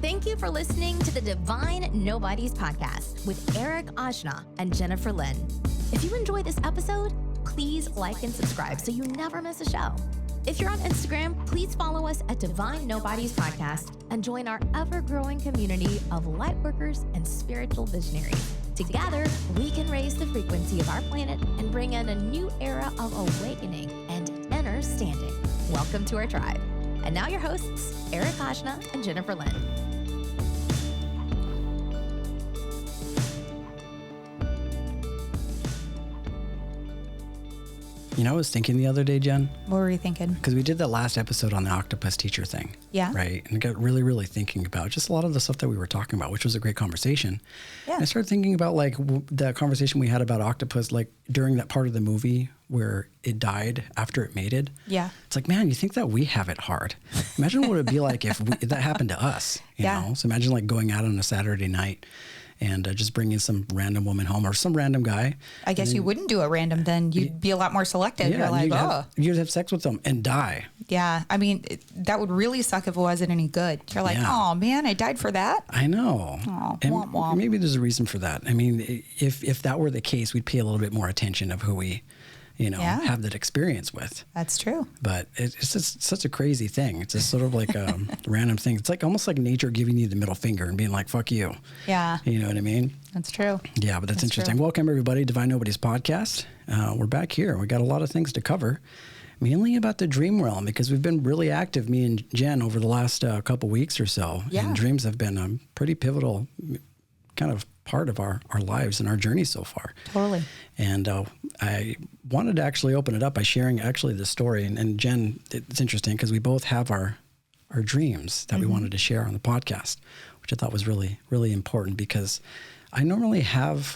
Thank you for listening to the Divine Nobodies podcast with Eric Ajna and Jennifer Lynn. If you enjoyed this episode, please like and subscribe so you never miss a show. If you're on Instagram, please follow us at Divine Nobodies Podcast and join our ever-growing community of lightworkers and spiritual visionaries. Together, we can raise the frequency of our planet and bring in a new era of awakening and understanding. Welcome to our tribe. And now your hosts, Eric Ajna and Jennifer Lynn. You know, I was thinking the other day, Jen. What were you thinking? Because we did that last episode on the octopus teacher thing. Yeah. Right. And I got really thinking about just a lot of the stuff that we were talking about, which was a great conversation. Yeah. And I started thinking about like the conversation we had about octopus, like during that part of the movie where it died after it mated. Yeah. It's like, man, you think that we have it hard. Imagine what it would be like if that happened to us, you know? So imagine like going out on a Saturday night and just bringing some random woman home or some random guy. I guess you wouldn't do it random then. You'd be a lot more selective. Yeah, You're like, you'd have sex with them and die. Yeah. I mean, that would really suck if it wasn't any good. You're like, oh man, I died for that. I know. Oh, and womp womp. Maybe there's a reason for that. I mean, if that were the case, we'd pay a little bit more attention of who we, have that experience with. That's true. But it's just such a crazy thing. It's just sort of like a random thing. It's like almost like nature giving you the middle finger and being like, fuck you. Yeah. You know what I mean? That's true. Yeah, but that's interesting. True. Welcome, everybody, Divine Nobodies podcast. We're back here. We got a lot of things to cover, mainly about the dream realm, because we've been really active, me and Jen, over the last couple weeks or so. Yeah. And dreams have been a pretty pivotal kind of part of our lives and our journey so far. Totally. And I wanted to actually open it up by sharing actually the story. And Jen, it's interesting because we both have our dreams that we wanted to share on the podcast, which I thought was really, really important because I normally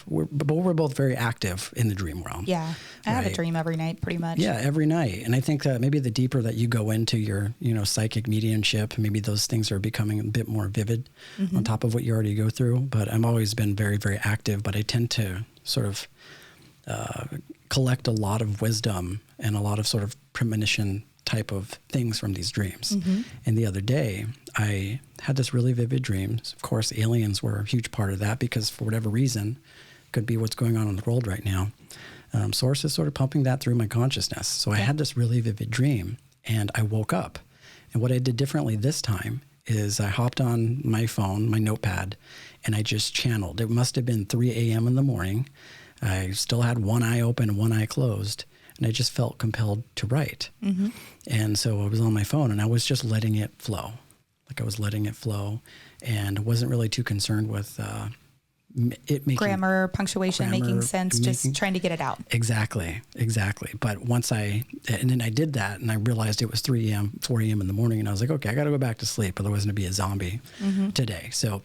we're both very active in the dream realm. Yeah. I have a dream every night, pretty much. Yeah, every night. And I think that maybe the deeper that you go into your, psychic mediumship, maybe those things are becoming a bit more vivid on top of what you already go through. But I've always been very, very active, but I tend to sort of collect a lot of wisdom and a lot of sort of premonition type of things from these dreams. And the other day, I had this really vivid dream. Of course, aliens were a huge part of that because for whatever reason, could be what's going on in the world right now. Source is sort of pumping that through my consciousness. So I had this really vivid dream and I woke up. And what I did differently this time is I hopped on my phone, my notepad, and I just channeled. It must have been 3 a.m. in the morning. I still had one eye open and one eye closed. And I just felt compelled to write. And so I was on my phone and I was just letting it flow. Like I was letting it flow and wasn't really too concerned with it making grammar, punctuation, making sense, just trying to get it out. Exactly. But and then I did that and I realized it was 4 a.m. in the morning and I was like, okay, I got to go back to sleep. Otherwise I'm going to be a zombie today. So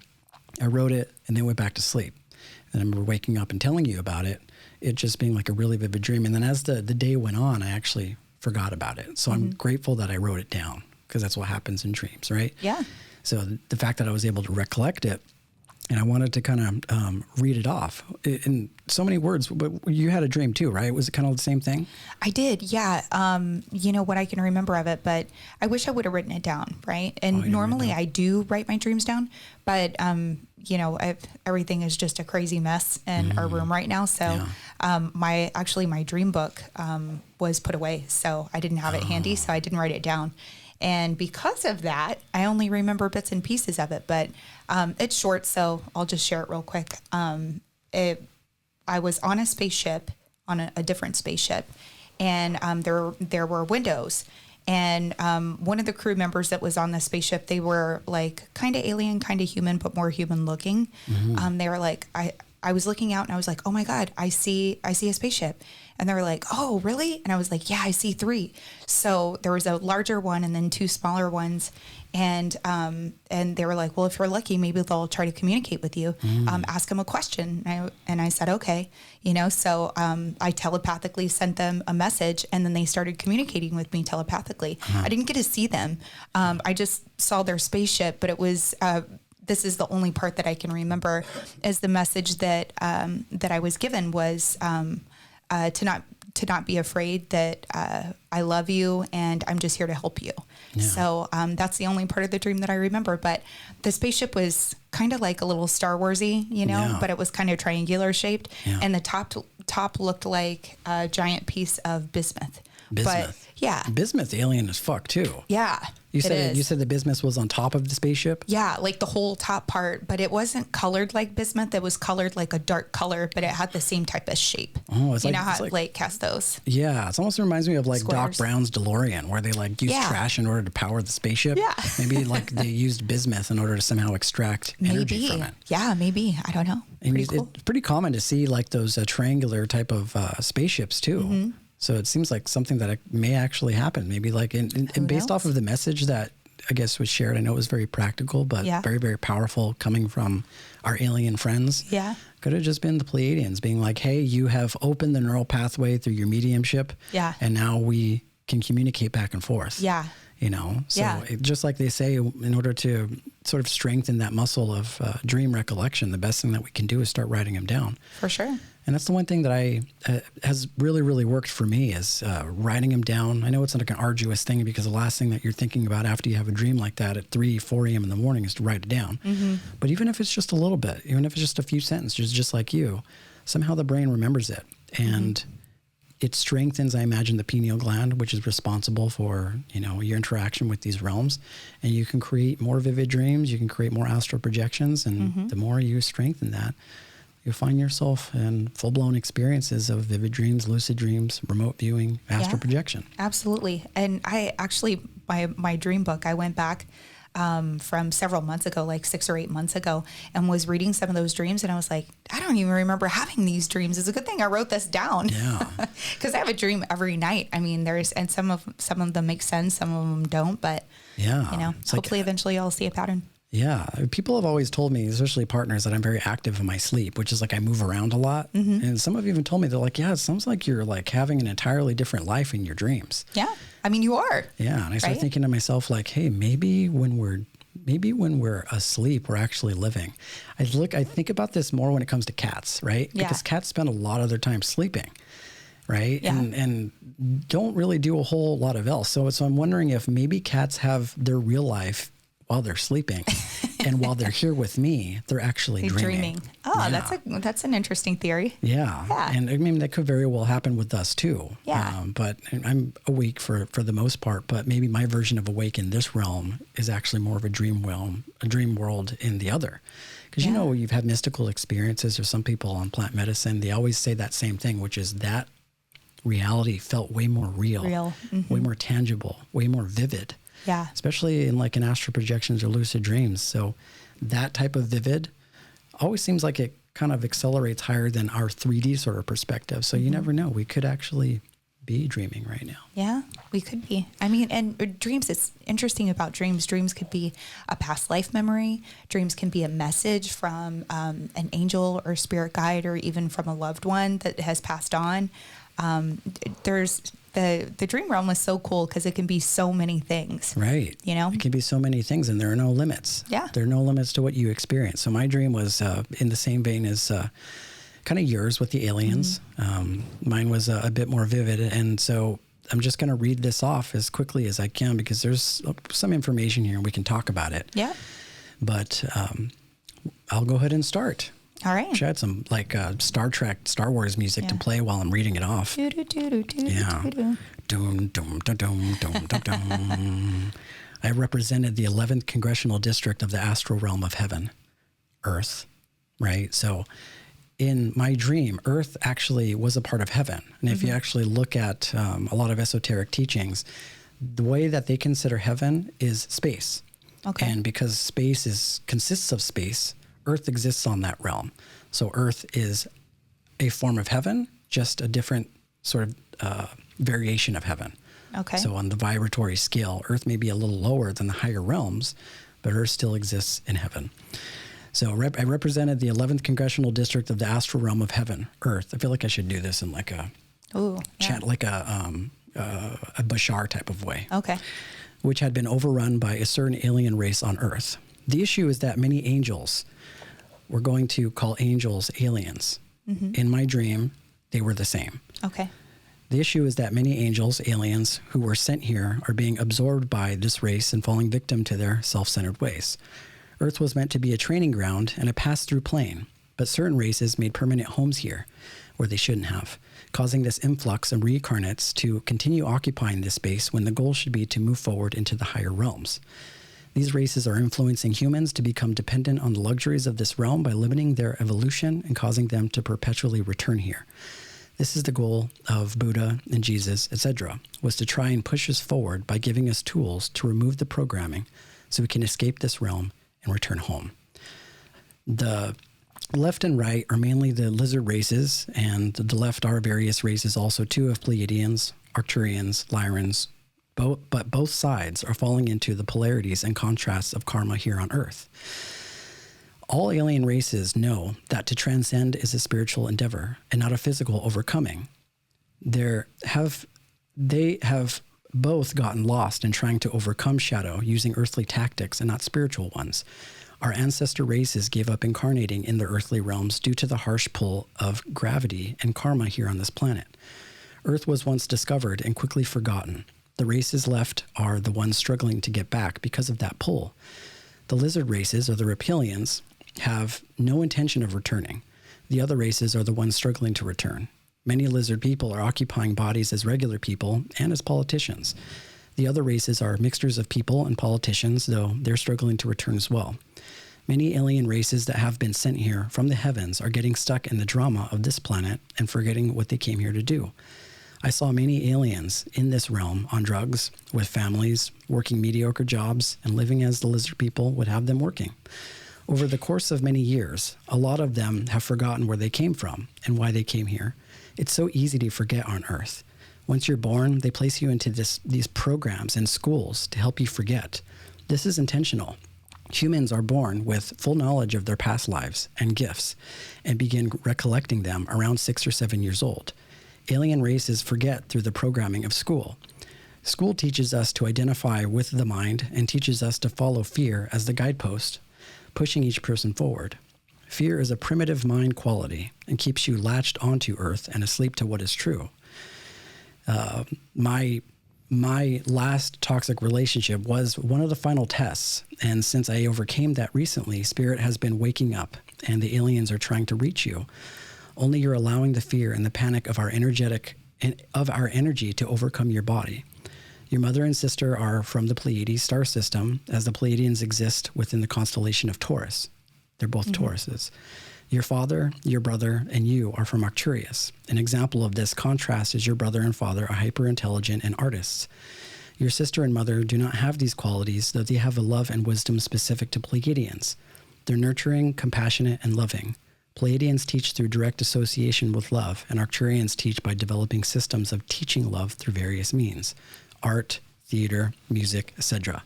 I wrote it and then went back to sleep. And I remember waking up and telling you about it just being like a really vivid dream. And then as the day went on, I actually forgot about it. So I'm grateful that I wrote it down because that's what happens in dreams, right? Yeah. So the fact that I was able to recollect it and I wanted to kind of read it off in so many words, but you had a dream too, right? Was it kind of the same thing? I did. Yeah. What I can remember of it, but I wish I would have written it down. Right. And normally I do write my dreams down, but, everything is just a crazy mess in our room right now. So, my dream book, was put away. So I didn't have it handy. So I didn't write it down. And because of that, I only remember bits and pieces of it, but it's short, so I'll just share it real quick. I was on a spaceship, on a different spaceship, and there were windows. And one of the crew members that was on the spaceship, they were like kind of alien, kind of human, but more human looking. They were like, I was looking out and I was like, oh my God, I see a spaceship. And they were like, oh, really? And I was like, yeah, I see 3. So there was a larger one and then 2 smaller ones. And they were like, well, if you're lucky, maybe they'll try to communicate with you. Ask them a question. And I said, okay. So I telepathically sent them a message and then they started communicating with me telepathically. I didn't get to see them. I just saw their spaceship, but it was, this is the only part that I can remember, is the message that I was given was, to not to not be afraid, that I love you and I'm just here to help you. Yeah. So that's the only part of the dream that I remember. But the spaceship was kind of like a little Star Warsy, Yeah. but it was kind of triangular shaped. Yeah. And the top looked like a giant piece of bismuth. Bismuth. But yeah. Bismuth alien as fuck too. Yeah. You it is. said the bismuth was on top of the spaceship? Yeah, like the whole top part, but it wasn't colored like bismuth. It was colored like a dark color, but it had the same type of shape. Oh, it's you like, know how it's like, Blake cast those? Yeah, it almost reminds me of like Squares. Doc Brown's DeLorean, where they like use Yeah. trash in order to power the spaceship. Yeah. Maybe like they used bismuth in order to somehow extract energy Maybe. from it. Yeah, maybe. I don't know. And Pretty cool. it's pretty common to see like those triangular type of spaceships too. Mm-hmm. So it seems like something that may actually happen. Maybe like and based off of the message that I guess was shared, I know it was very practical, but Yeah. very, very powerful coming from our alien friends. Yeah. Could have just been the Pleiadians being like, hey, you have opened the neural pathway through your mediumship. Yeah. And now we can communicate back and forth. Yeah. You know, so Yeah. just like they say, in order to sort of strengthen that muscle of dream recollection, the best thing that we can do is start writing them down. For sure. And that's the one thing that has really, really worked for me is writing them down. I know it's like an arduous thing because the last thing that you're thinking about after you have a dream like that at 3, 4 a.m. in the morning is to write it down. Mm-hmm. But even if it's just a little bit, even if it's just a few sentences, just like you, somehow the brain remembers it. And it strengthens, I imagine, the pineal gland, which is responsible for, your interaction with these realms. And you can create more vivid dreams. You can create more astral projections. And the more you strengthen that, you'll find yourself in full-blown experiences of vivid dreams, lucid dreams, remote viewing, astral projection. Absolutely. And I actually, my dream book, I went back from several months ago, like 6 or 8 months ago, and was reading some of those dreams. And I was like, I don't even remember having these dreams. It's a good thing I wrote this down. Yeah. Because I have a dream every night. I mean, and some of them make sense, some of them don't, but Yeah. It's hopefully like, eventually I'll see a pattern. Yeah. People have always told me, especially partners, that I'm very active in my sleep, which is like I move around a lot. Mm-hmm. And some have even told me, they're like, yeah, it sounds like you're like having an entirely different life in your dreams. Yeah. I mean, you are. Yeah. And I start thinking to myself like, hey, maybe when we're asleep, we're actually living. I think about this more when it comes to cats, right? Yeah. Because cats spend a lot of their time sleeping, right? Yeah. And don't really do a whole lot of else. So I'm wondering if maybe cats have their real life while they're sleeping, and while they're here with me, they're actually dreaming. Oh, Yeah. that's an interesting theory. Yeah. Yeah. And I mean, that could very well happen with us too. Yeah. But I'm awake for the most part, but maybe my version of awake in this realm is actually more of a dream world in the other. Because, you've had mystical experiences, or some people on plant medicine, they always say that same thing, which is that reality felt way more real. Mm-hmm. Way more tangible, way more vivid. Yeah. Especially in like in astral projections or lucid dreams. So that type of vivid always seems like it kind of accelerates higher than our 3D sort of perspective. So you never know. We could actually be dreaming right now. Yeah, we could be. I mean, and dreams, it's interesting about dreams. Dreams could be a past life memory. Dreams can be a message from an angel or spirit guide, or even from a loved one that has passed on. There's the dream realm is so cool because it can be so many things. Right. It can be so many things, and there are no limits. Yeah. There are no limits to what you experience. So my dream was in the same vein as kind of yours with the aliens. Mine was a bit more vivid. And so I'm just going to read this off as quickly as I can because there's some information here and we can talk about it. Yeah. But I'll go ahead and start. All right. I had some like Star Wars music to play while I'm reading it off. Yeah. Dum, dum, dum, dum, dum, dum, dum. I represented the 11th congressional district of the astral realm of heaven, Earth, right? So in my dream, Earth actually was a part of heaven. And if you actually look at a lot of esoteric teachings, the way that they consider heaven is space. Okay. And because space consists of space, Earth exists on that realm. So Earth is a form of heaven, just a different sort of variation of heaven. Okay. So on the vibratory scale, Earth may be a little lower than the higher realms, but Earth still exists in heaven. So I represented the 11th congressional district of the astral realm of heaven, Earth. I feel like I should do this in like a chat, like a Bashar type of way. Okay. Which had been overrun by a certain alien race on Earth. The issue is that many angels, we're going to call angels aliens. In my dream, they were the same. Okay. The issue is that many angels, aliens, who were sent here are being absorbed by this race and falling victim to their self-centered ways. Earth was meant to be a training ground and a pass-through plane, but certain races made permanent homes here where they shouldn't have, causing this influx of reincarnates to continue occupying this space when the goal should be to move forward into the higher realms. These races are influencing humans to become dependent on the luxuries of this realm by limiting their evolution and causing them to perpetually return here. This is the goal of Buddha and Jesus, etc., was to try and push us forward by giving us tools to remove the programming so we can escape this realm and return home. The left and right are mainly the lizard races, and the left are various races also too of Pleiadians, Arcturians, Lyrans, but both sides are falling into the polarities and contrasts of karma here on Earth. All alien races know that to transcend is a spiritual endeavor and not a physical overcoming. They have both gotten lost in trying to overcome shadow using earthly tactics and not spiritual ones. Our ancestor races gave up incarnating in the earthly realms due to the harsh pull of gravity and karma here on this planet. Earth was once discovered and quickly forgotten. The races left are the ones struggling to get back because of that pull. The lizard races, or the reptilians, have no intention of returning. The other races are the ones struggling to return. Many lizard people are occupying bodies as regular people and as politicians. The other races are mixtures of people and politicians, though they're struggling to return as well. Many alien races that have been sent here from the heavens are getting stuck in the drama of this planet and forgetting what they came here to do. I saw many aliens in this realm on drugs, with families, working mediocre jobs, and living as the lizard people would have them working. Over the course of many years, a lot of them have forgotten where they came from and why they came here. It's so easy to forget on Earth. Once you're born, they place you into these programs in schools to help you forget. This is intentional. Humans are born with full knowledge of their past lives and gifts and begin recollecting them around 6 or 7 years old. Alien races forget through the programming of school. School teaches us to identify with the mind and teaches us to follow fear as the guidepost, pushing each person forward. Fear is a primitive mind quality and keeps you latched onto Earth and asleep to what is true. My last toxic relationship was one of the final tests, and since I overcame that recently, Spirit has been waking up, and the aliens are trying to reach you. Only you're allowing the fear and the panic of our energy to overcome your body. Your mother and sister are from the Pleiades star system, as the Pleiadians exist within the constellation of Taurus. They're both Tauruses. Your father, your brother, and you are from Arcturus. An example of this contrast is your brother and father are hyper-intelligent and artists. Your sister and mother do not have these qualities, though they have a love and wisdom specific to Pleiadians. They're nurturing, compassionate, and loving. Pleiadians teach through direct association with love, and Arcturians teach by developing systems of teaching love through various means: art, theater, music, etc.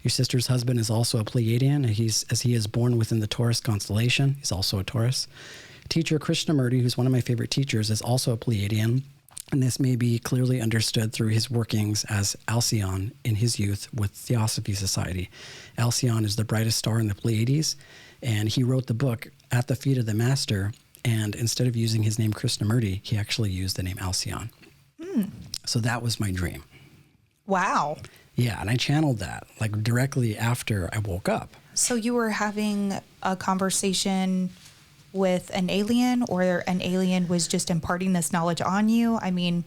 Your sister's husband is also a Pleiadian, as he is born within the Taurus constellation. He's also a Taurus. Teacher Krishnamurti, who's one of my favorite teachers, is also a Pleiadian, and this may be clearly understood through his workings as Alcyon in his youth with Theosophy Society. Alcyon is the brightest star in the Pleiades, and he wrote the book At the Feet of the Master, and instead of using his name Krishnamurti, he actually used the name Alcyon. So that was my dream. Wow. Yeah, and I channeled that like directly after I woke up. So you were having a conversation with an alien, or an alien was just imparting this knowledge on you? I mean,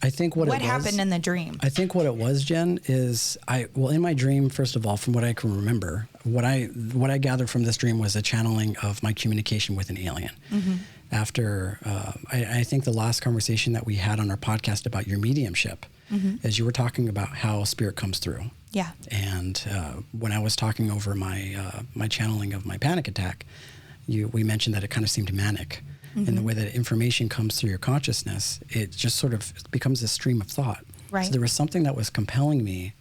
I think what happened in the dream? I think what it was, Jen, is in my dream, first of all, from what I can remember, what I gathered from this dream was a channeling of my communication with an alien. Mm-hmm. After, I think the last conversation that we had on our podcast about your mediumship, as you were talking about how spirit comes through. Yeah. And when I was talking over my channeling of my panic attack, we mentioned that it kind of seemed manic. Mm-hmm. And the way that information comes through your consciousness, it just sort of becomes a stream of thought. Right. So there was something that was compelling me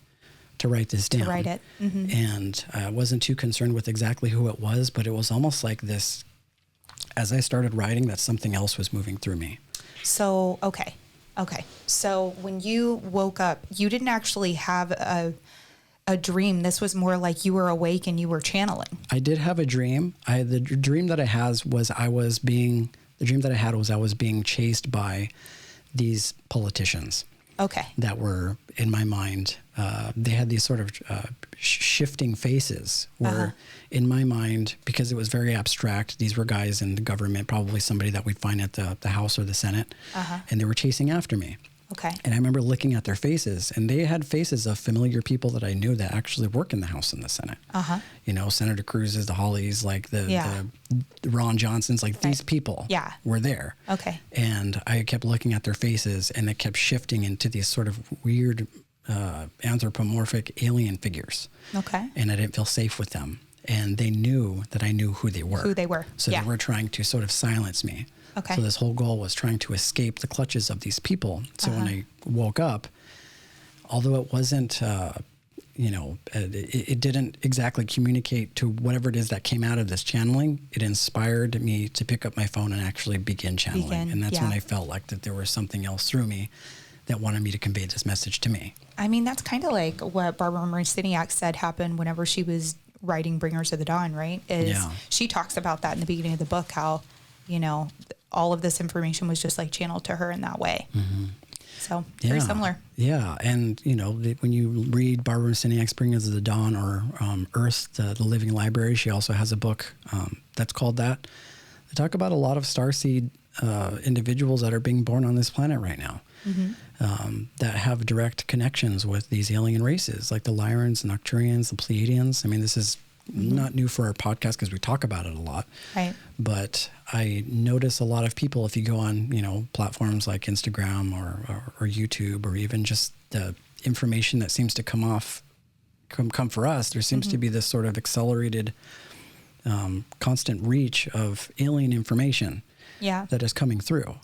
to write this down. To write it. Mm-hmm. And I wasn't too concerned with exactly who it was, but it was almost like this, as I started writing, that something else was moving through me. So, okay. So when you woke up, you didn't actually have a dream. This was more like you were awake and you were channeling. I did have a dream. The dream that I had was I was being chased by these politicians. Okay. That were, in my mind, they had these sort of shifting faces where, in my mind, because it was very abstract, these were guys in the government, probably somebody that we'd find at the House or the Senate, and they were chasing after me. Okay. And I remember looking at their faces, and they had faces of familiar people that I knew that actually work in the House and the Senate. You know, Senator Cruz's, the Hollies, like the Ron Johnsons, like these people were there. Okay. And I kept looking at their faces, and it kept shifting into these sort of weird anthropomorphic alien figures. Okay. And I didn't feel safe with them. And they knew that I knew who they were. So they were trying to sort of silence me. Okay. So this whole goal was trying to escape the clutches of these people. So when I woke up, although it wasn't, it didn't exactly communicate to whatever it is that came out of this channeling, it inspired me to pick up my phone and actually begin channeling. And that's when I felt like that there was something else through me that wanted me to convey this message to me. I mean, that's kind of like what Barbara Marciniak said happened whenever she was writing Bringers of the Dawn, right? She talks about that in the beginning of the book, how, you know, all of this information was just like channeled to her in that way. So very similar. Yeah. And, you know, when you read Barbara Marciniak's Bringers of the Dawn or Earth, the Living Library, she also has a book that's called that. They talk about a lot of starseed individuals that are being born on this planet right now. That have direct connections with these alien races, like the Lyrans and Arcturians, the Pleiadians. I mean, this is not new for our podcast because we talk about it a lot. Right. But I notice a lot of people, if you go on, you know, platforms like Instagram or YouTube, or even just the information that seems to come for us, there seems to be this sort of accelerated, constant reach of alien information that is coming through.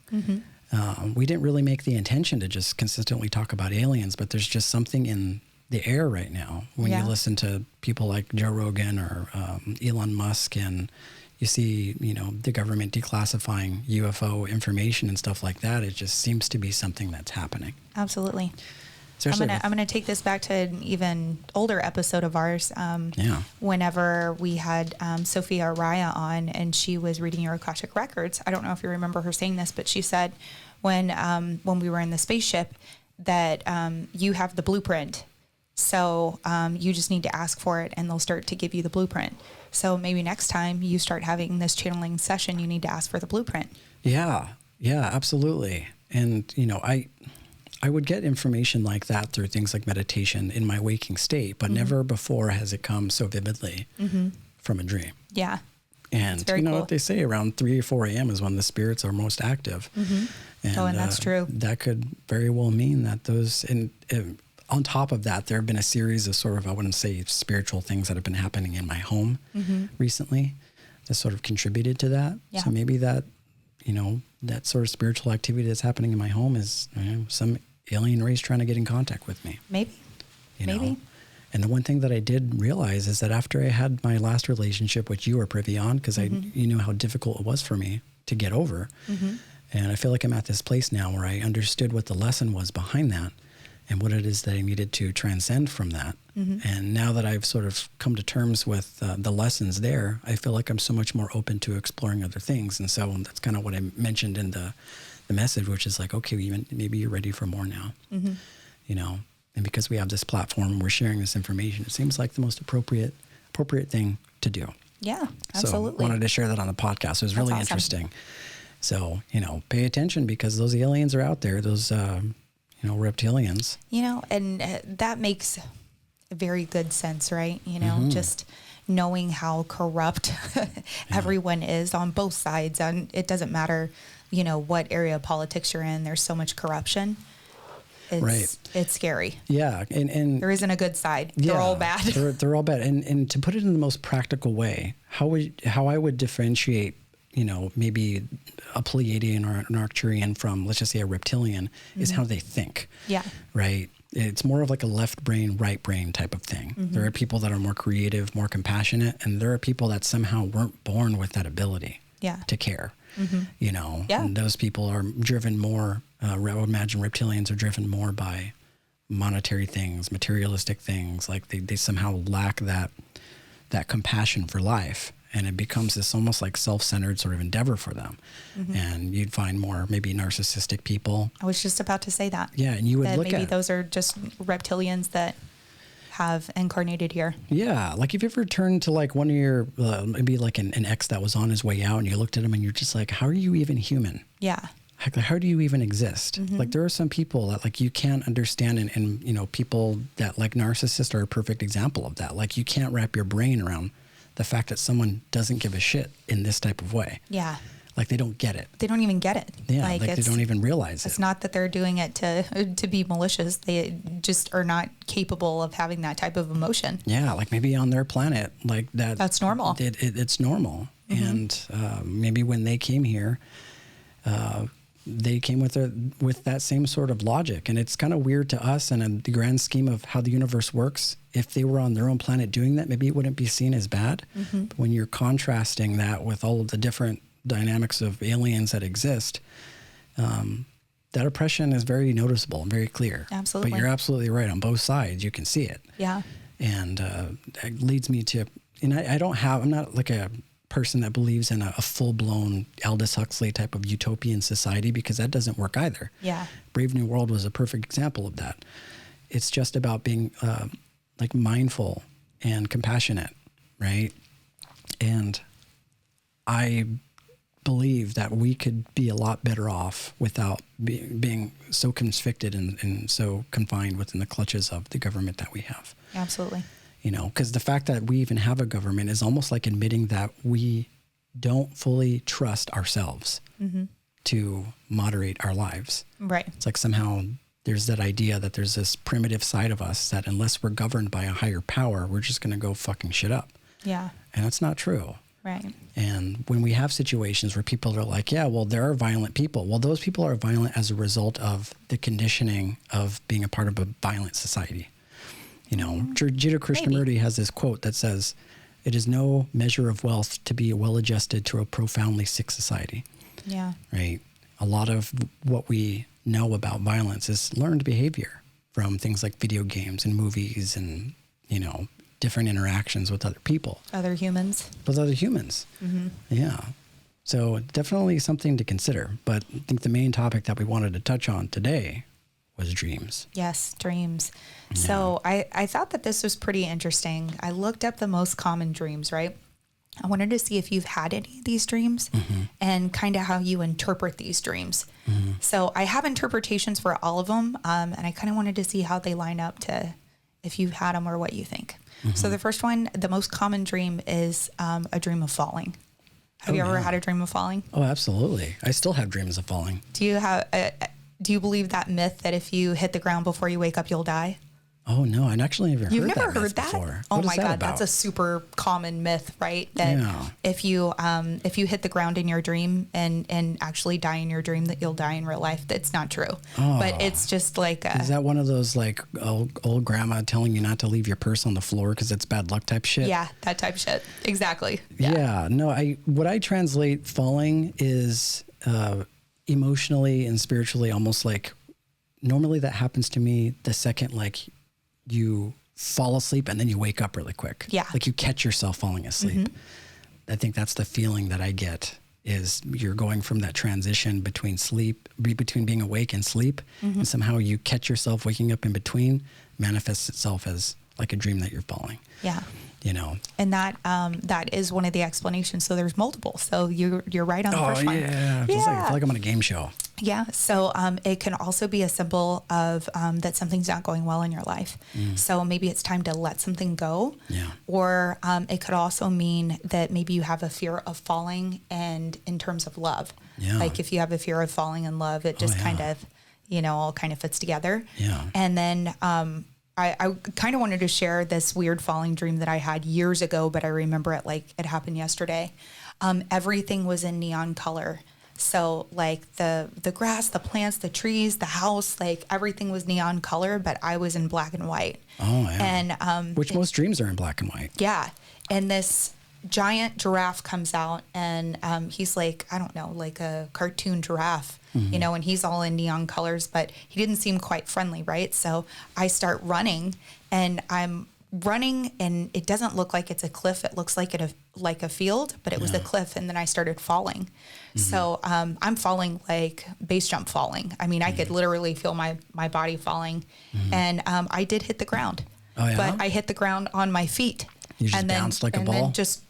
We didn't really make the intention to just consistently talk about aliens, but there's just something in the air right now when you listen to people like Joe Rogan or Elon Musk, and you see, you know, the government declassifying UFO information and stuff like that. It just seems to be something that's happening. Absolutely. I'm gonna take this back to an even older episode of ours. Whenever we had Sophia Araya on, and she was reading your Akashic records. I don't know if you remember her saying this, but she said when we were in the spaceship that you have the blueprint. So you just need to ask for it, and they'll start to give you the blueprint. So maybe next time you start having this channeling session, you need to ask for the blueprint. Yeah, absolutely. And, you know, I would get information like that through things like meditation in my waking state, but never before has it come so vividly from a dream. Yeah. And you know cool. What they say, around 3 or 4 a.m. is when the spirits are most active. And that's true. That could very well mean that those, on top of that, there have been a series of sort of, I wouldn't say spiritual things that have been happening in my home recently that sort of contributed to that. Yeah. So maybe that, you know, that sort of spiritual activity that's happening in my home is, you know, some alien race trying to get in contact with me. Maybe. You know? And the one thing that I did realize is that after I had my last relationship, which you were privy on, because you knew how difficult it was for me to get over. And I feel like I'm at this place now where I understood what the lesson was behind that and what it is that I needed to transcend from that. And now that I've sort of come to terms with the lessons there, I feel like I'm so much more open to exploring other things. And so that's kind of what I mentioned in the message, which is like, okay, maybe you're ready for more now, you know? And because we have this platform, we're sharing this information, it seems like the most appropriate thing to do. Yeah, absolutely. So I wanted to share that on the podcast. It was really interesting. So, you know, pay attention because those aliens are out there, those, you know, reptilians. You know, and that makes very good sense, right? You know, just knowing how corrupt everyone is on both sides. And it doesn't matter, you know, what area of politics you're in, there's so much corruption. It's scary. Yeah. And there isn't a good side. They're all bad. They're all bad. And to put it in the most practical way, how I would differentiate, you know, maybe a Pleiadian or an Arcturian from, let's just say, a reptilian is how they think. Yeah. Right. It's more of like a left brain, right brain type of thing. There are people that are more creative, more compassionate, and there are people that somehow weren't born with that ability to care. You know, and those people are driven more, I would imagine reptilians are driven more by monetary things, materialistic things, like they somehow lack that compassion for life. and it becomes this almost like self-centered sort of endeavor for them. And you'd find more maybe narcissistic people. I was just about to say that. Yeah, and you would look maybe at those are just reptilians that have incarnated here. Yeah, like if you ever turned to like one of your maybe like an ex that was on his way out, and you looked at him and you're just like, how are you even human? Yeah. How do you even exist? Like there are some people that like you can't understand, and you know, people that like narcissists are a perfect example of that. Like you can't wrap your brain around the fact that someone doesn't give a shit in this type of way. Yeah. Like they don't get it. They don't even get it. Yeah, like they don't even realize it. It's not that they're doing it to be malicious. They just are not capable of having that type of emotion. Yeah, like maybe on their planet, like that. That's normal. It's normal. And maybe when they came here, they came with that same sort of logic. And it's kind of weird to us, and in the grand scheme of how the universe works, if they were on their own planet doing that, maybe it wouldn't be seen as bad. But when you're contrasting that with all of the different dynamics of aliens that exist, that oppression is very noticeable and very clear. Absolutely. But you're absolutely right. On both sides, you can see it. Yeah. And that leads me to, and I'm not like a person that believes in a full-blown Aldous Huxley type of utopian society, because that doesn't work either. Yeah. Brave New World was a perfect example of that. It's just about being like mindful and compassionate, right? And I believe that we could be a lot better off without being so constricted and so confined within the clutches of the government that we have. Absolutely. You know, because the fact that we even have a government is almost like admitting that we don't fully trust ourselves to moderate our lives. Right. It's like somehow there's that idea that there's this primitive side of us that unless we're governed by a higher power, we're just going to go fucking shit up. Yeah. And that's not true. Right. And when we have situations where people are like, yeah, well, there are violent people. Well, those people are violent as a result of the conditioning of being a part of a violent society. You know, Jiddu Krishnamurti has this quote that says, "It is no measure of wealth to be well-adjusted to a profoundly sick society." Yeah. Right? A lot of what we know about violence is learned behavior from things like video games and movies and, you know, different interactions with other people. Other humans. With other humans. Yeah. So definitely something to consider. But I think the main topic that we wanted to touch on today was dreams. Yes, dreams. Yeah. So I thought that this was pretty interesting. I looked up the most common dreams, right? I wanted to see if you've had any of these dreams and kind of how you interpret these dreams. So I have interpretations for all of them. And I kind of wanted to see how they line up to if you've had them or what you think. So the first one, the most common dream is a dream of falling. Have you ever had a dream of falling? Oh, absolutely. I still have dreams of falling. Do you believe that myth that if you hit the ground before you wake up, you'll die? Oh, no. I actually You've never heard heard that before. Oh what my is that God. about? That's a super common myth, right? That if you hit the ground in your dream and actually die in your dream, that you'll die in real life. That's not true. Oh. But it's just like, is that one of those like old grandma telling you not to leave your purse on the floor because it's bad luck type shit? Yeah, that type shit. Exactly. Yeah. No, what I translate falling is, emotionally and spiritually, almost like normally that happens to me the second like you fall asleep and then you wake up really quick. Yeah. Like you catch yourself falling asleep. I think that's the feeling that I get, is you're going from that transition between being awake and sleep, and somehow you catch yourself waking up in between, manifests itself as like a dream that you're falling. Yeah. You know, and that is one of the explanations. So there's multiple. So you're right on the first one. Yeah. I feel like I'm on a game show. Yeah. So it can also be a symbol of that something's not going well in your life. So maybe it's time to let something go. Yeah. Or it could also mean that maybe you have a fear of falling, and in terms of love. Yeah. Like if you have a fear of falling in love, it just kind of, all kind of fits together. Yeah. And then I kind of wanted to share this weird falling dream that I had years ago, but I remember it like it happened yesterday. Everything was in neon color. So like the grass, the plants, the trees, the house, like everything was neon color, but I was in black and white. Oh, yeah. And which most dreams are in black and white. Yeah. And this giant giraffe comes out, and he's like, I don't know, like a cartoon giraffe. And he's all in neon colors, but he didn't seem quite friendly, right? So I start running, and I'm running, and it doesn't look like it's a cliff. It looks like like a field, but it was a cliff, and then I started falling. So I'm falling like base jump falling. I mean, I could literally feel my body falling, and I did hit the ground. Oh, yeah? But I hit the ground on my feet. You just and then, bounced like a ball? And then just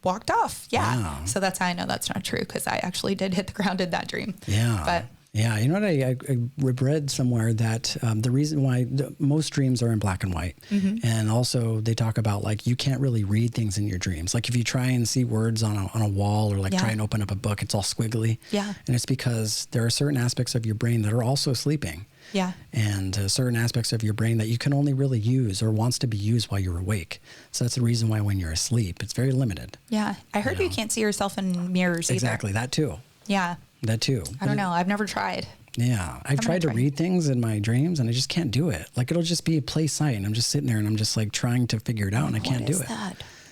walked off. Yeah. Wow. So that's how I know that's not true, because I actually did hit the ground in that dream. Yeah. But yeah, you know what? I read somewhere that the reason why most dreams are in black and white, and also they talk about like you can't really read things in your dreams. Like if you try and see words on a wall, or like try and open up a book, it's all squiggly. Yeah. And it's because there are certain aspects of your brain that are also sleeping. Yeah. And certain aspects of your brain that you can only really use or wants to be used while you're awake. So that's the reason why when you're asleep, it's very limited. Yeah. I heard you can't see yourself in mirrors either. Exactly. That too. Yeah. That too. I don't know. I've never tried. Yeah. I've tried to read things in my dreams and I just can't do it. Like it'll just be a play sight and I'm just sitting there and I'm just like trying to figure it out and I can't do it.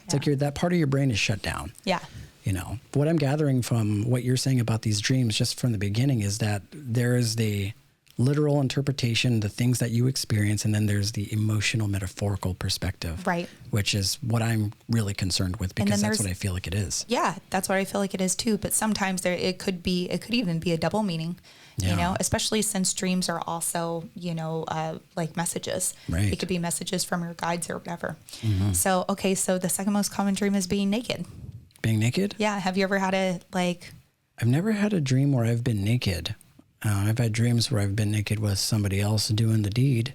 It's like that part of your brain is shut down. Yeah. You know, what I'm gathering from what you're saying about these dreams just from the beginning is that there is the literal interpretation, the things that you experience, and then there's the emotional, metaphorical perspective. Right. Which is what I'm really concerned with, because that's what I feel like it is. Yeah, that's what I feel like it is too. But sometimes it could even be a double meaning, you know, especially since dreams are also, you know, like messages. Right. It could be messages from your guides or whatever. So, okay. So the second most common dream is being naked. Being naked? Yeah. Have you ever had I've never had a dream where I've been naked. I've had dreams where I've been naked with somebody else doing the deed.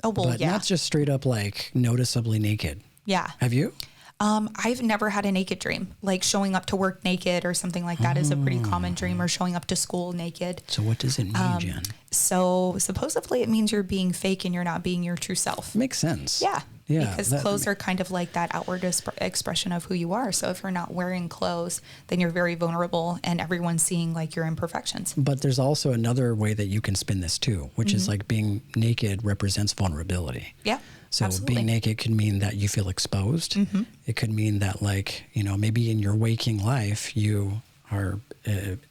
Oh, well, but not just straight up like noticeably naked. Yeah. Have you? I've never had a naked dream, like showing up to work naked or something like that is a pretty common dream, or showing up to school naked. So what does it mean, Jen? So supposedly it means you're being fake and you're not being your true self. Makes sense. Yeah. Yeah. Because clothes are kind of like that outward expression of who you are. So if you're not wearing clothes, then you're very vulnerable and everyone's seeing like your imperfections. But there's also another way that you can spin this too, which is like being naked represents vulnerability. Yeah. So absolutely. being naked could mean that you feel exposed. It could mean that, like, you know, maybe in your waking life, you are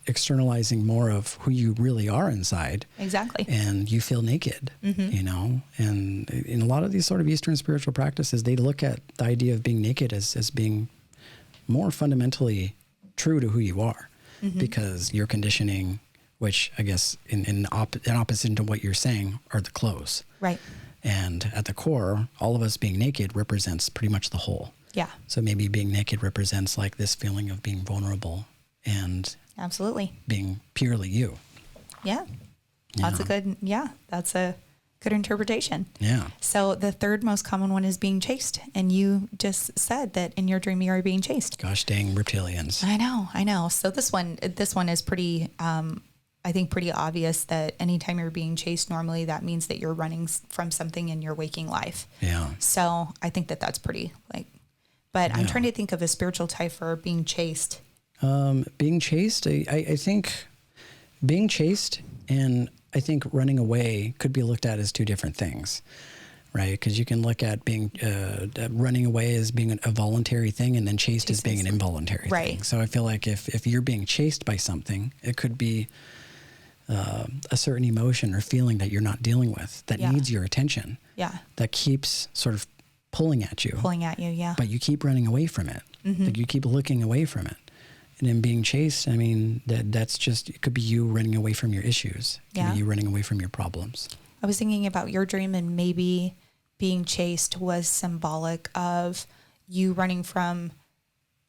externalizing more of who you really are inside. Exactly. And you feel naked, you know, and in a lot of these sort of Eastern spiritual practices, they look at the idea of being naked as being more fundamentally true to who you are, because your conditioning, which I guess in opposite to what you're saying, are the clothes. Right. And at the core, all of us being naked represents pretty much the whole. Yeah. So maybe being naked represents like this feeling of being vulnerable and absolutely being purely you. Yeah. That's a good interpretation. Yeah. So the third most common one is being chased. And you just said that in your dream you are being chased. Gosh dang reptilians. I know. So this one is pretty, I think pretty obvious that anytime you're being chased, normally that means that you're running from something in your waking life. Yeah. So I think that that's pretty but I'm trying to think of a spiritual type for being chased. Being chased, I think being chased and I think running away could be looked at as two different things, right? Because you can look at being running away as being a voluntary thing, and then chased as being an involuntary thing. So I feel like if you're being chased by something, it could be a certain emotion or feeling that you're not dealing with that needs your attention. Yeah. That keeps sort of pulling at you. Yeah. But you keep running away from it. Like you keep looking away from it. And in being chased, I mean, that's just, it could be you running away from your issues. It could be you running away from your problems. I was thinking about your dream, and maybe being chased was symbolic of you running from,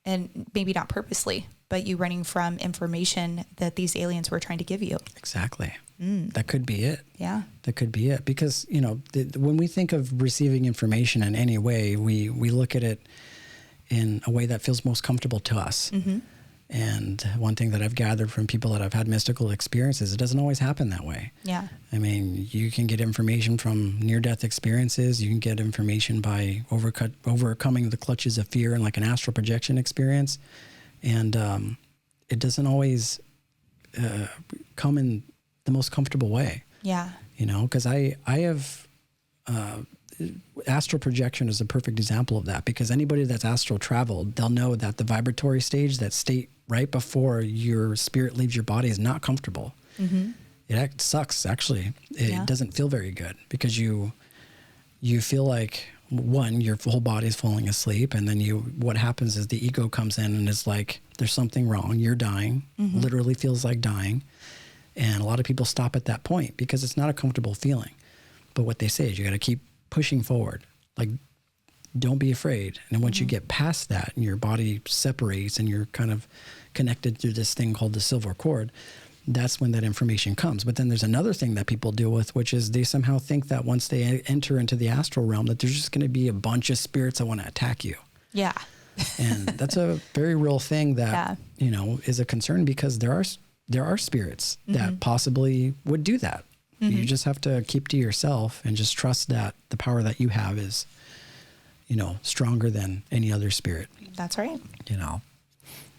and maybe not purposely, but you running from information that these aliens were trying to give you. Exactly. That could be it. Yeah. That could be it. Because, you know, when we think of receiving information in any way, we look at it in a way that feels most comfortable to us. And one thing that I've gathered from people that have had mystical experiences, it doesn't always happen that way. Yeah. I mean, you can get information from near-death experiences. You can get information by overcoming the clutches of fear and like an astral projection experience. And it doesn't always come in the most comfortable way. Yeah. You know, because I have... astral projection is a perfect example of that, because anybody that's astral traveled, they'll know that the vibratory stage, that state right before your spirit leaves your body, is not comfortable. It sucks, actually. It doesn't feel very good, because you feel like, one, your whole body's falling asleep, and then what happens is the ego comes in and is like, there's something wrong, you're dying, literally feels like dying. And a lot of people stop at that point because it's not a comfortable feeling. But what they say is you got to keep pushing forward. Like, don't be afraid. And once you get past that and your body separates and you're kind of connected through this thing called the silver cord, that's when that information comes. But then there's another thing that people deal with, which is they somehow think that once they enter into the astral realm, that there's just going to be a bunch of spirits that want to attack you. Yeah. And that's a very real thing that, you know, is a concern, because there are spirits that possibly would do that. You just have to keep to yourself and just trust that the power that you have is, you know, stronger than any other spirit. That's right. You know?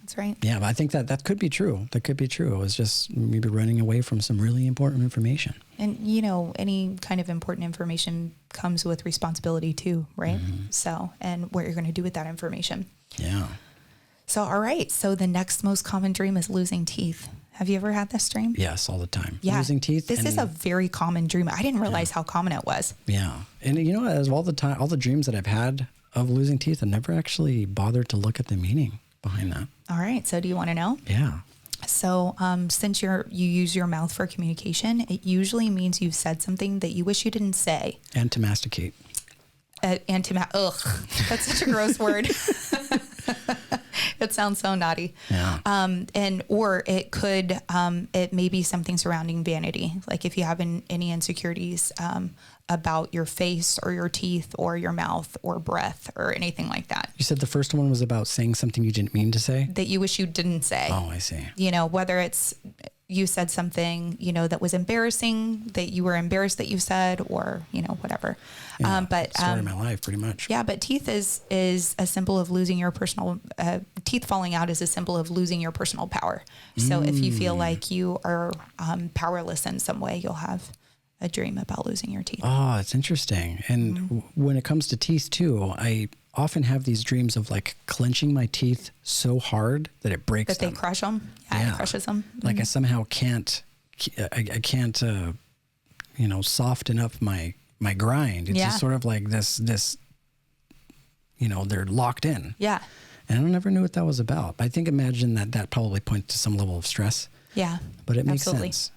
That's right. Yeah, but I think that could be true. That could be true. It was just maybe running away from some really important information. And, you know, any kind of important information comes with responsibility too, right? So, and what you're going to do with that information. Yeah. So, all right. So the next most common dream is losing teeth. Have you ever had this dream? Yes, all the time. Yeah. Losing teeth. This is a very common dream. I didn't realize how common it was. Yeah. And you know, as all the dreams that I've had of losing teeth, I never actually bothered to look at the meaning behind that. All right. So do you want to know? Yeah. So since you use your mouth for communication, it usually means you've said something that you wish you didn't say. And to masticate. Ugh, that's such a gross word. It sounds so naughty. Yeah. Or it could, it may be something surrounding vanity. Like if you have any insecurities about your face or your teeth or your mouth or breath or anything like that. You said the first one was about saying something you didn't mean to say? That you wish you didn't say. Oh, I see. You know, whether it's you said something, you know, that was embarrassing, that you were embarrassed that you said, or, you know, whatever. Yeah, But story of my life, pretty much. Yeah, but teeth is a symbol of losing your personal, teeth falling out is a symbol of losing your personal power. So if you feel like you are powerless in some way, you'll have a dream about losing your teeth. Oh, it's interesting. And when it comes to teeth too, I often have these dreams of like clenching my teeth so hard that it breaks that them. They crush them? Yeah, it crushes them. Like I somehow can't, you know, soften up my grind. It's just sort of like this, you know, they're locked in. Yeah. And I never knew what that was about. I think imagine that probably points to some level of stress. Yeah. But it makes sense.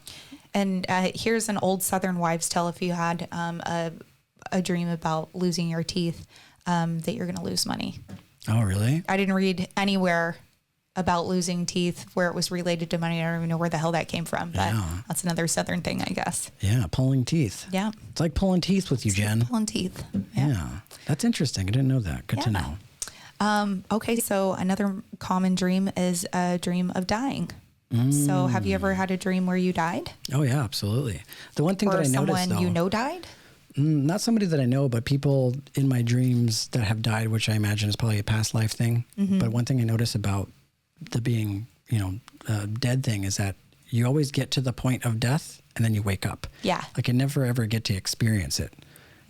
And here's an old Southern wives' tale. If you had a dream about losing your teeth, that you're going to lose money. Oh, really? I didn't read anywhere about losing teeth where it was related to money. I don't even know where the hell that came from, but that's another Southern thing, I guess. Yeah, pulling teeth. Yeah. It's like pulling teeth with you, Jen. Pulling teeth. Yeah. That's interesting. I didn't know that. Good to know. Okay, so another common dream is a dream of dying. So have you ever had a dream where you died? Oh, yeah, absolutely. The one thing that I noticed, someone you know died? Not somebody that I know, but people in my dreams that have died, which I imagine is probably a past life thing. But one thing I notice about the being, you know, dead thing is that you always get to the point of death and then you wake up. Yeah. Like you never ever get to experience it.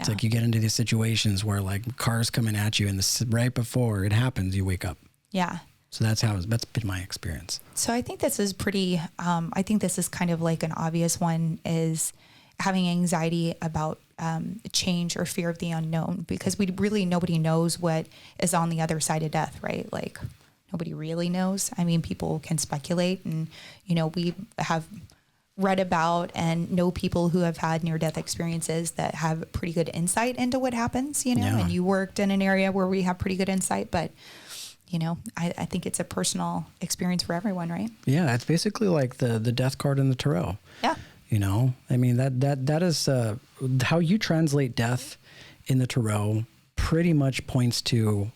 It's like you get into these situations where like cars coming at you and right before it happens, you wake up. Yeah. So that's been my experience. So I think this is pretty, I think this is kind of like an obvious one, is having anxiety about change or fear of the unknown, because nobody knows what is on the other side of death, right? Like nobody really knows. I mean, people can speculate, and, you know, we have read about and know people who have had near-death experiences that have pretty good insight into what happens, you know, and you worked in an area where we have pretty good insight, but you know, I think it's a personal experience for everyone, right? Yeah, it's basically like the death card in the tarot. Yeah. You know, I mean, that is how you translate death in the tarot pretty much points to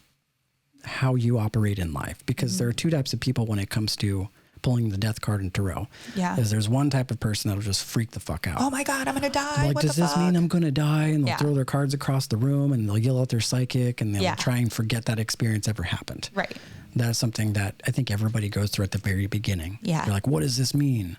how you operate in life, because there are two types of people when it comes to pulling the death card in tarot. Yeah. Because there's one type of person that'll just freak the fuck out. Oh my God, I'm going to die. Like, does this mean I'm going to die? And they'll throw their cards across the room and they'll yell out their psychic and they'll try and forget that experience ever happened. Right. That's something that I think everybody goes through at the very beginning. Yeah. They're like, what does this mean?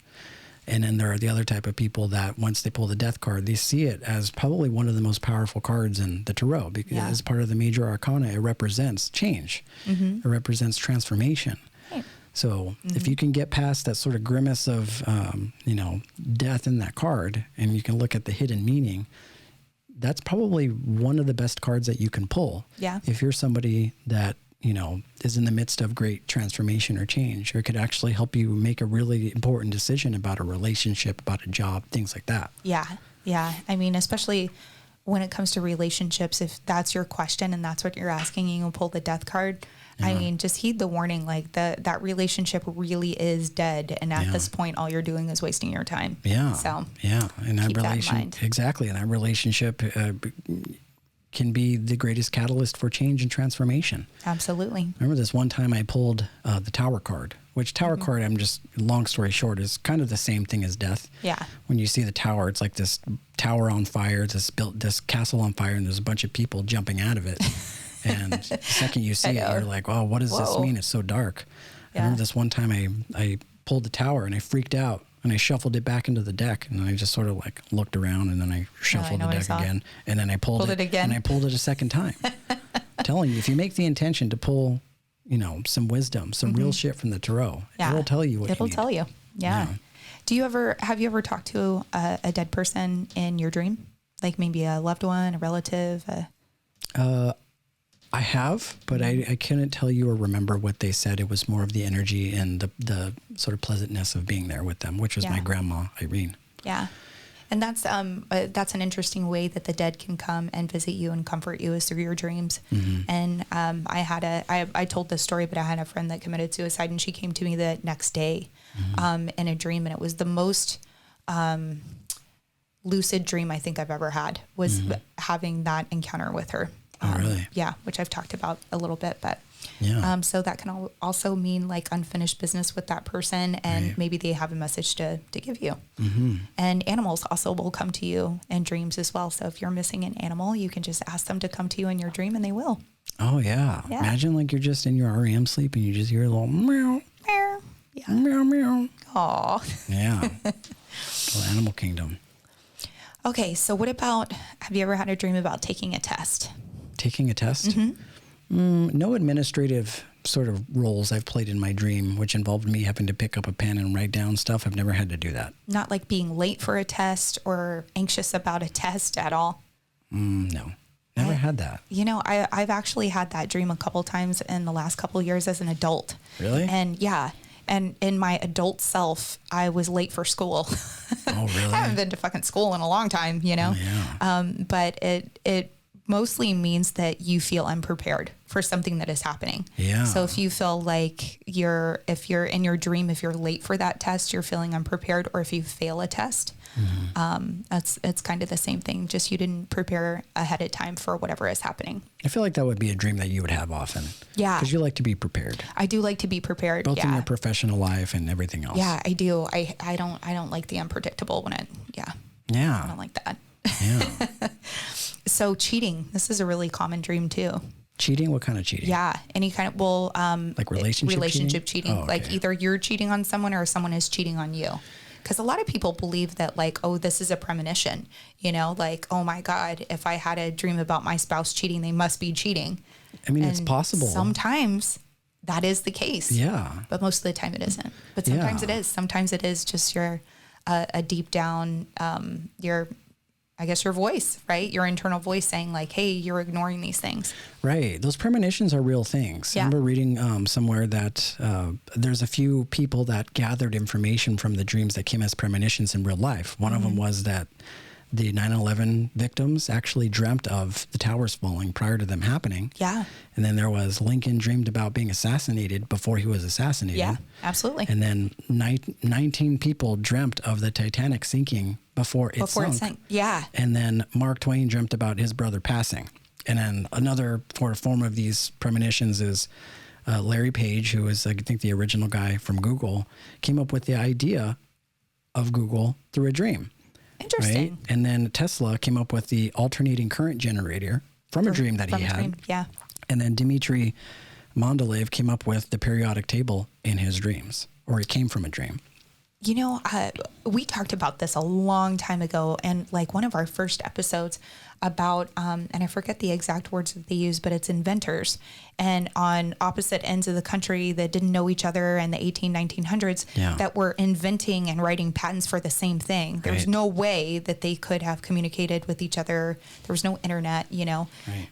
And then there are the other type of people that once they pull the death card, they see it as probably one of the most powerful cards in the tarot, because as part of the major arcana, it represents change. It represents transformation. Right. So if you can get past that sort of grimace of, you know, death in that card, and you can look at the hidden meaning, that's probably one of the best cards that you can pull. Yeah. If you're somebody that, you know, is in the midst of great transformation or change, or it could actually help you make a really important decision about a relationship, about a job, things like that. Yeah. Yeah. I mean, especially when it comes to relationships, if that's your question and that's what you're asking, you can pull the death card. Yeah. I mean, just heed the warning, like that relationship really is dead. And at this point, all you're doing is wasting your time. Yeah. So yeah. And that keep that in mind. Exactly. And that relationship can be the greatest catalyst for change and transformation. Absolutely. Remember this one time I pulled the Tower card, which Tower card, I'm just, long story short, is kind of the same thing as death. Yeah. When you see the tower, it's like this tower on fire, this castle on fire, and there's a bunch of people jumping out of it. And the second you see it, you're like, oh, what does this mean? It's so dark. Yeah. I remember this one time I pulled the tower and I freaked out. And I shuffled it back into the deck, and I just sort of like looked around, and then I shuffled the deck again, and then I pulled it again, and I pulled it a second time. I'm telling you, if you make the intention to pull, you know, some wisdom, some real shit from the tarot, it'll tell you what you need. It'll tell you. Yeah. Have you ever talked to a dead person in your dream? Like maybe a loved one, a relative? I have, but I couldn't tell you or remember what they said. It was more of the energy and the sort of pleasantness of being there with them, which was my grandma, Irene. Yeah. And that's an interesting way that the dead can come and visit you and comfort you is through your dreams. Mm-hmm. And I told this story, but I had a friend that committed suicide, and she came to me the next day in a dream, and it was the most lucid dream I think I've ever had, was having that encounter with her. Oh, really? Yeah, which I've talked about a little bit, but so that can also mean like unfinished business with that person, and maybe they have a message to give you. Mm-hmm. And animals also will come to you in dreams as well. So if you're missing an animal, you can just ask them to come to you in your dream, and they will. Oh, yeah. Imagine like you're just in your REM sleep and you just hear a little meow, meow, meow, meow. Aw. Yeah. Little animal kingdom. Okay, so what about, have you ever had a dream about taking a test? Taking a test? Mm-hmm. No administrative sort of roles I've played in my dream, which involved me having to pick up a pen and write down stuff. I've never had to do that. Not like being late for a test or anxious about a test at all? No, never had that. You know, I've actually had that dream a couple times in the last couple of years as an adult. Really? And and in my adult self, I was late for school. Oh, really? I haven't been to fucking school in a long time, you know? Oh, yeah. But it mostly means that you feel unprepared for something that is happening. Yeah. So if you feel like if you're in your dream, if you're late for that test, you're feeling unprepared, or if you fail a test, it's kind of the same thing. Just you didn't prepare ahead of time for whatever is happening. I feel like that would be a dream that you would have often. Yeah. Because you like to be prepared. I do like to be prepared. Both in your professional life and everything else. Yeah, I do. I don't like the unpredictable when Yeah. I don't like that. Yeah. So cheating, this is a really common dream too. Cheating? What kind of cheating? Yeah. Any kind of, like relationship cheating. Oh, okay. Like either you're cheating on someone or someone is cheating on you. Because a lot of people believe that like, oh, this is a premonition, you know, like, oh my God, if I had a dream about my spouse cheating, they must be cheating. I mean, it's possible. Sometimes that is the case. Yeah. But most of the time it isn't. But sometimes it is. Sometimes it is just your, a deep down, your voice, right? Your internal voice saying like, hey, you're ignoring these things. Right. Those premonitions are real things. Yeah. I remember reading somewhere that there's a few people that gathered information from the dreams that came as premonitions in real life. One of them was that the 9/11 victims actually dreamt of the towers falling prior to them happening. Yeah. And then there was Lincoln dreamed about being assassinated before he was assassinated. Yeah, absolutely. And then 19 people dreamt of the Titanic sinking before it sunk. Yeah. And then Mark Twain dreamt about his brother passing. And then another form of these premonitions is Larry Page, who is, I think, the original guy from Google, came up with the idea of Google through a dream. Interesting. Right? And then Tesla came up with the alternating current generator from a dream that he had. Yeah. And then Dmitry Mendeleev came up with the periodic table in his dreams, or it came from a dream. We talked about this a long time ago, and like one of our first episodes about, and I forget the exact words that they use, but it's inventors, and on opposite ends of the country that didn't know each other in the 1900s that were inventing and writing patents for the same thing. There was no way that they could have communicated with each other. There was no internet,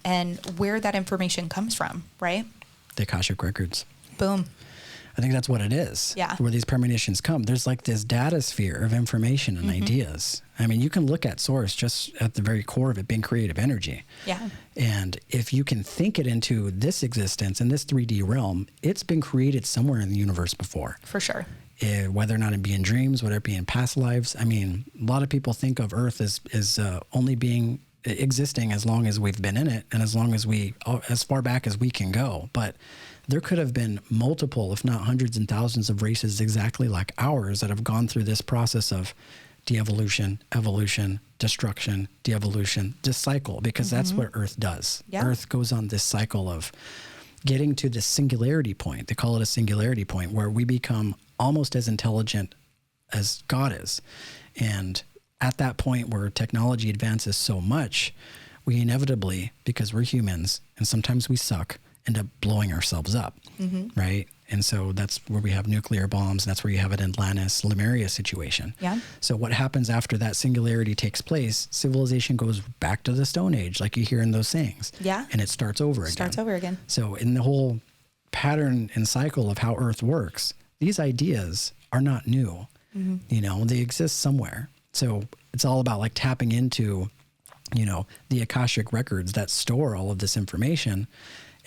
and where that information comes from, right? The Akashic records. Boom. I think that's what it is. Yeah. Where these premonitions come. There's like this data sphere of information and ideas. I mean, you can look at source just at the very core of it being creative energy. Yeah. And if you can think it into this existence in this 3D realm, it's been created somewhere in the universe before. For sure. Whether or not it be in dreams, whether it be in past lives. I mean, a lot of people think of Earth as only being existing as long as we've been in it and as far back as we can go. But there could have been multiple, if not hundreds and thousands of races exactly like ours that have gone through this process of de-evolution, evolution, destruction, de-evolution, this cycle, because that's what Earth does. Yeah. Earth goes on this cycle of getting to this singularity point. They call it a singularity point, where we become almost as intelligent as God is. And at that point where technology advances so much, we inevitably, because we're humans and sometimes we suck, end up blowing ourselves up, right? And so that's where we have nuclear bombs. And that's where you have an Atlantis, Lemuria situation. Yeah. So what happens after that singularity takes place, civilization goes back to the Stone Age, like you hear in those sayings. Yeah. And it starts over again. Starts over again. So in the whole pattern and cycle of how Earth works, these ideas are not new. They exist somewhere. So it's all about like tapping into, the Akashic records that store all of this information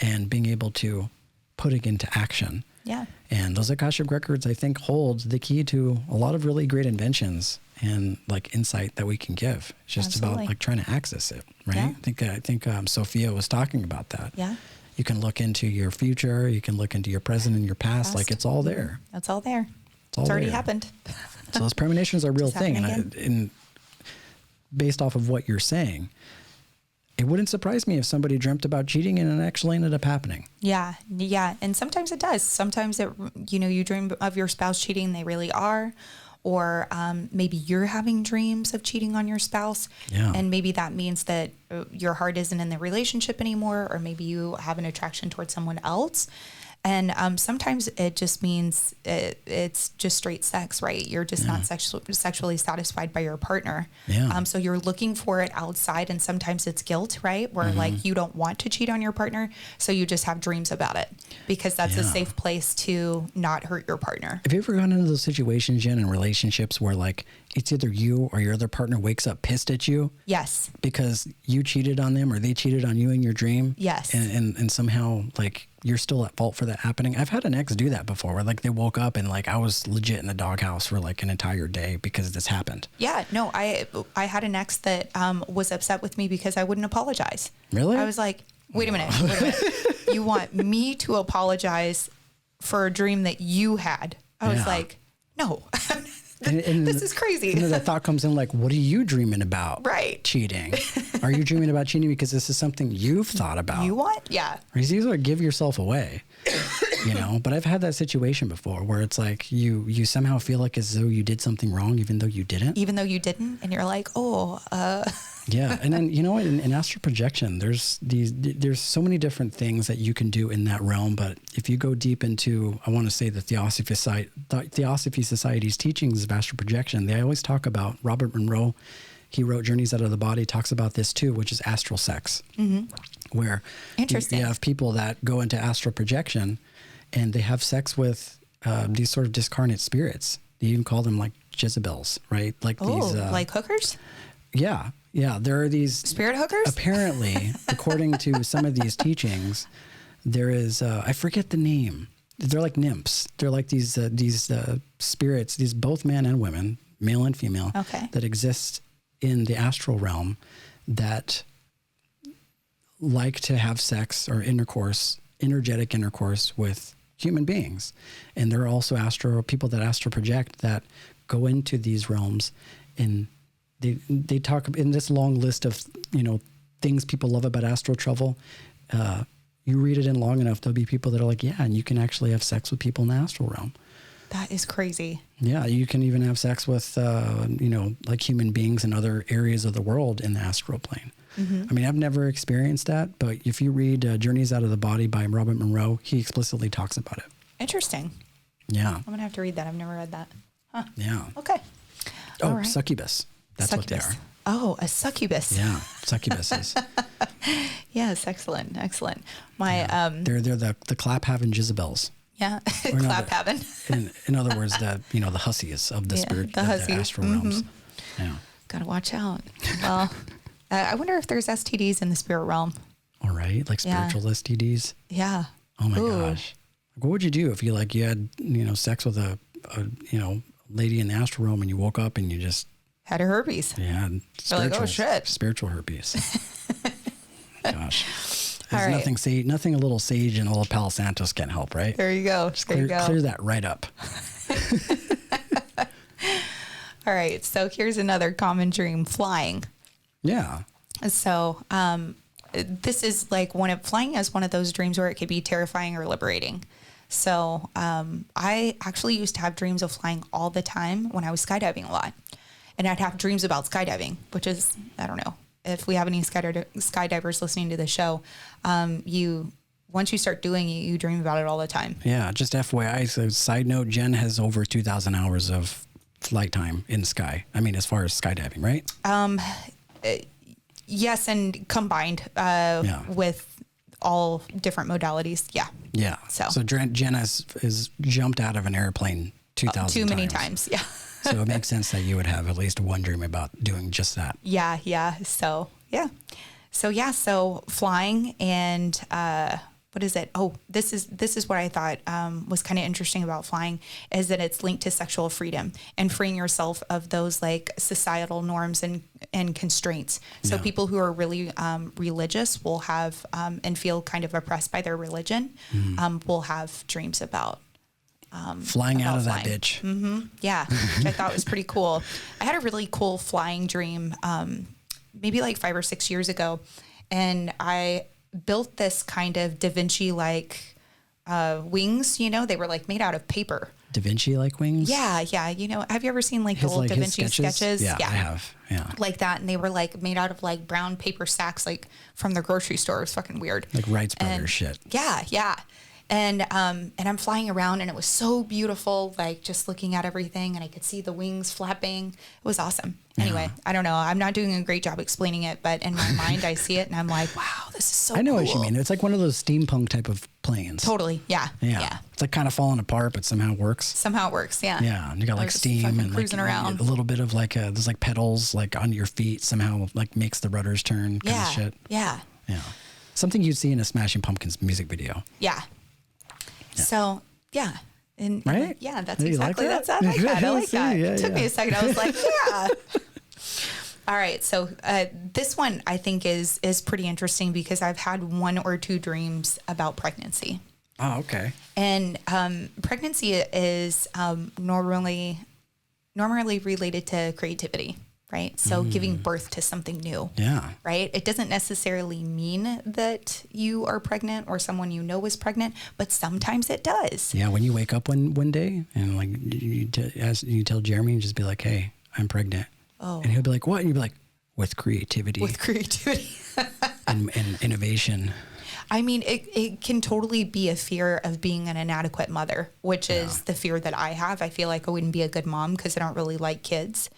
and being able to put it into action. Yeah. And those Akashic records, I think, hold the key to a lot of really great inventions and like insight that we can give. It's just about like trying to access it, right? Yeah. I think Sophia was talking about that. Yeah. You can look into your future, you can look into your present and your past. Like it's all there. It's all there. It's already happened. So those premonitions are a real thing. And based off of what you're saying, it wouldn't surprise me if somebody dreamt about cheating and it actually ended up happening. Yeah. Yeah. And sometimes it does. Sometimes you dream of your spouse cheating, they really are. Or maybe you're having dreams of cheating on your spouse. Yeah. And maybe that means that your heart isn't in the relationship anymore, or maybe you have an attraction towards someone else. And sometimes it just means it's just straight sex, right? You're just not sexually satisfied by your partner. Yeah. So you're looking for it outside, and sometimes it's guilt, right? Where like you don't want to cheat on your partner, so you just have dreams about it because that's a safe place to not hurt your partner. Have you ever gone into those situations, Jen, in relationships where like it's either you or your other partner wakes up pissed at you? Yes. Because you cheated on them or they cheated on you in your dream? Yes. And somehow like you're still at fault for that happening. I've had an ex do that before where like they woke up and like I was legit in the doghouse for like an entire day because this happened. Yeah, no, I had an ex that was upset with me because I wouldn't apologize. Really? I was like, wait a minute. You want me to apologize for a dream that you had? I was like, no. And this is crazy. And then that thought comes in like, what are you dreaming about? Right. Cheating. Are you dreaming about cheating because this is something you've thought about? You want? Yeah. Or you sort of give yourself away, but I've had that situation before where it's like you somehow feel like as though you did something wrong, even though you didn't. And you're like, Yeah. And then, in astral projection, there's so many different things that you can do in that realm. But if you go deep into, I want to say the Theosophy Society's teachings of astral projection, they always talk about Robert Monroe. He wrote Journeys Out of the Body, talks about this too, which is astral sex, where you have people that go into astral projection and they have sex with these sort of discarnate spirits. They even call them like Jezebels, right? Like these, like hookers? Yeah. Yeah, there are these spirit hookers. Apparently, according to some of these teachings, there is I forget the name. They're like nymphs. They're like these spirits, these both men and women, male and female, that exist in the astral realm that like to have sex or energetic intercourse with human beings, and there are also people that astral project that go into these realms and. They talk in this long list of, things people love about astral travel. You read it in long enough, there'll be people that are like, yeah, and you can actually have sex with people in the astral realm. That is crazy. Yeah, you can even have sex with, like human beings in other areas of the world in the astral plane. I mean, I've never experienced that, but if you read Journeys Out of the Body by Robert Monroe, he explicitly talks about it. Interesting. Yeah. I'm going to have to read that. I've never read that. Huh. Yeah. Okay. Oh, All right. Succubus. That's Succubus. what they are. Oh, a succubus. Yeah, succubuses. Yes, excellent. My They're the clap-having Jezebels. yeah, Or no, clap having. In other words, the hussies of the spirit, the of hussies. the astral realms. Yeah. Gotta watch out. Well, I wonder if there's STDs in the spirit realm. All right, like spiritual STDs. Yeah. Oh my Ooh. gosh. What would you do if you had sex with a lady in the astral realm and you woke up and you just Had a herpes. and You're like, oh, shit. spiritual herpes. Gosh. All There's right. nothing a little sage and a little Palo Santos can't help, right? There you go. Clear that right up. All right. So here's another common dream: flying. Yeah. So this is like flying is one of those dreams where it could be terrifying or liberating. So I actually used to have dreams of flying all the time when I was skydiving a lot. And I'd have dreams about skydiving, which is, I don't know, if we have any skydivers listening to the show, once you start doing it, you dream about it all the time. Yeah, just FYI, so side note, Jen has over 2,000 hours of flight time in the sky. I mean, as far as skydiving, right? Yes, and combined with all different modalities. Yeah. Yeah. So Jen has jumped out of an airplane 2,000 times. Too many times. Yeah. So it makes sense that you would have at least one dream about doing just that. Yeah. Yeah. So flying and, what is it? Oh, this is what I thought was kind of interesting about flying is that it's linked to sexual freedom and freeing yourself of those like societal norms and constraints. So people who are really religious will have and feel kind of oppressed by their religion will have dreams about flying out of flying. that bitch. Mm-hmm. Yeah, which I thought was pretty cool. I had a really cool flying dream maybe like 5 or 6 years ago, and I built this kind of Da Vinci like wings. They were like made out of paper. Da Vinci like wings? Yeah. Have you ever seen like the old Da Vinci sketches? Yeah, I have. Yeah. Like that, and they were like made out of like brown paper sacks, like from the grocery store. It was fucking weird. Like Wright Brothers shit. Yeah. And I'm flying around, and it was so beautiful, like just looking at everything, and I could see the wings flapping. It was awesome. Anyway, I don't know. I'm not doing a great job explaining it, but in my mind, I see it, and I'm like, wow, this is so cool. I know what you mean. It's like one of those steampunk type of planes. Totally. Yeah. It's like kind of falling apart, but somehow works. Somehow it works. Yeah. Yeah. And you got like Just steam fucking and like cruising around. a little bit of like there's like pedals like on your feet somehow like makes the rudders turn kind of shit. Yeah. Yeah. Something you'd see in a Smashing Pumpkins music video. Yeah. So, yeah. And right? Yeah, that's You exactly like that? I like that. I like that. Yeah, It took me a second. I was like, yeah. All right. So this one I think is pretty interesting because I've had 1 or 2 dreams about pregnancy. Oh, okay. And pregnancy is normally related to creativity, right? So giving birth to something new. Yeah. Right? It doesn't necessarily mean that you are pregnant or someone you know is pregnant, but sometimes it does. Yeah. When you wake up one day and like you tell Jeremy and just be like, hey, I'm pregnant. Oh. And he'll be like, what? And you'll be like, with creativity. With creativity. and innovation. I mean, it can totally be a fear of being an inadequate mother, which is the fear that I have. I feel like I wouldn't be a good mom because I don't really like kids.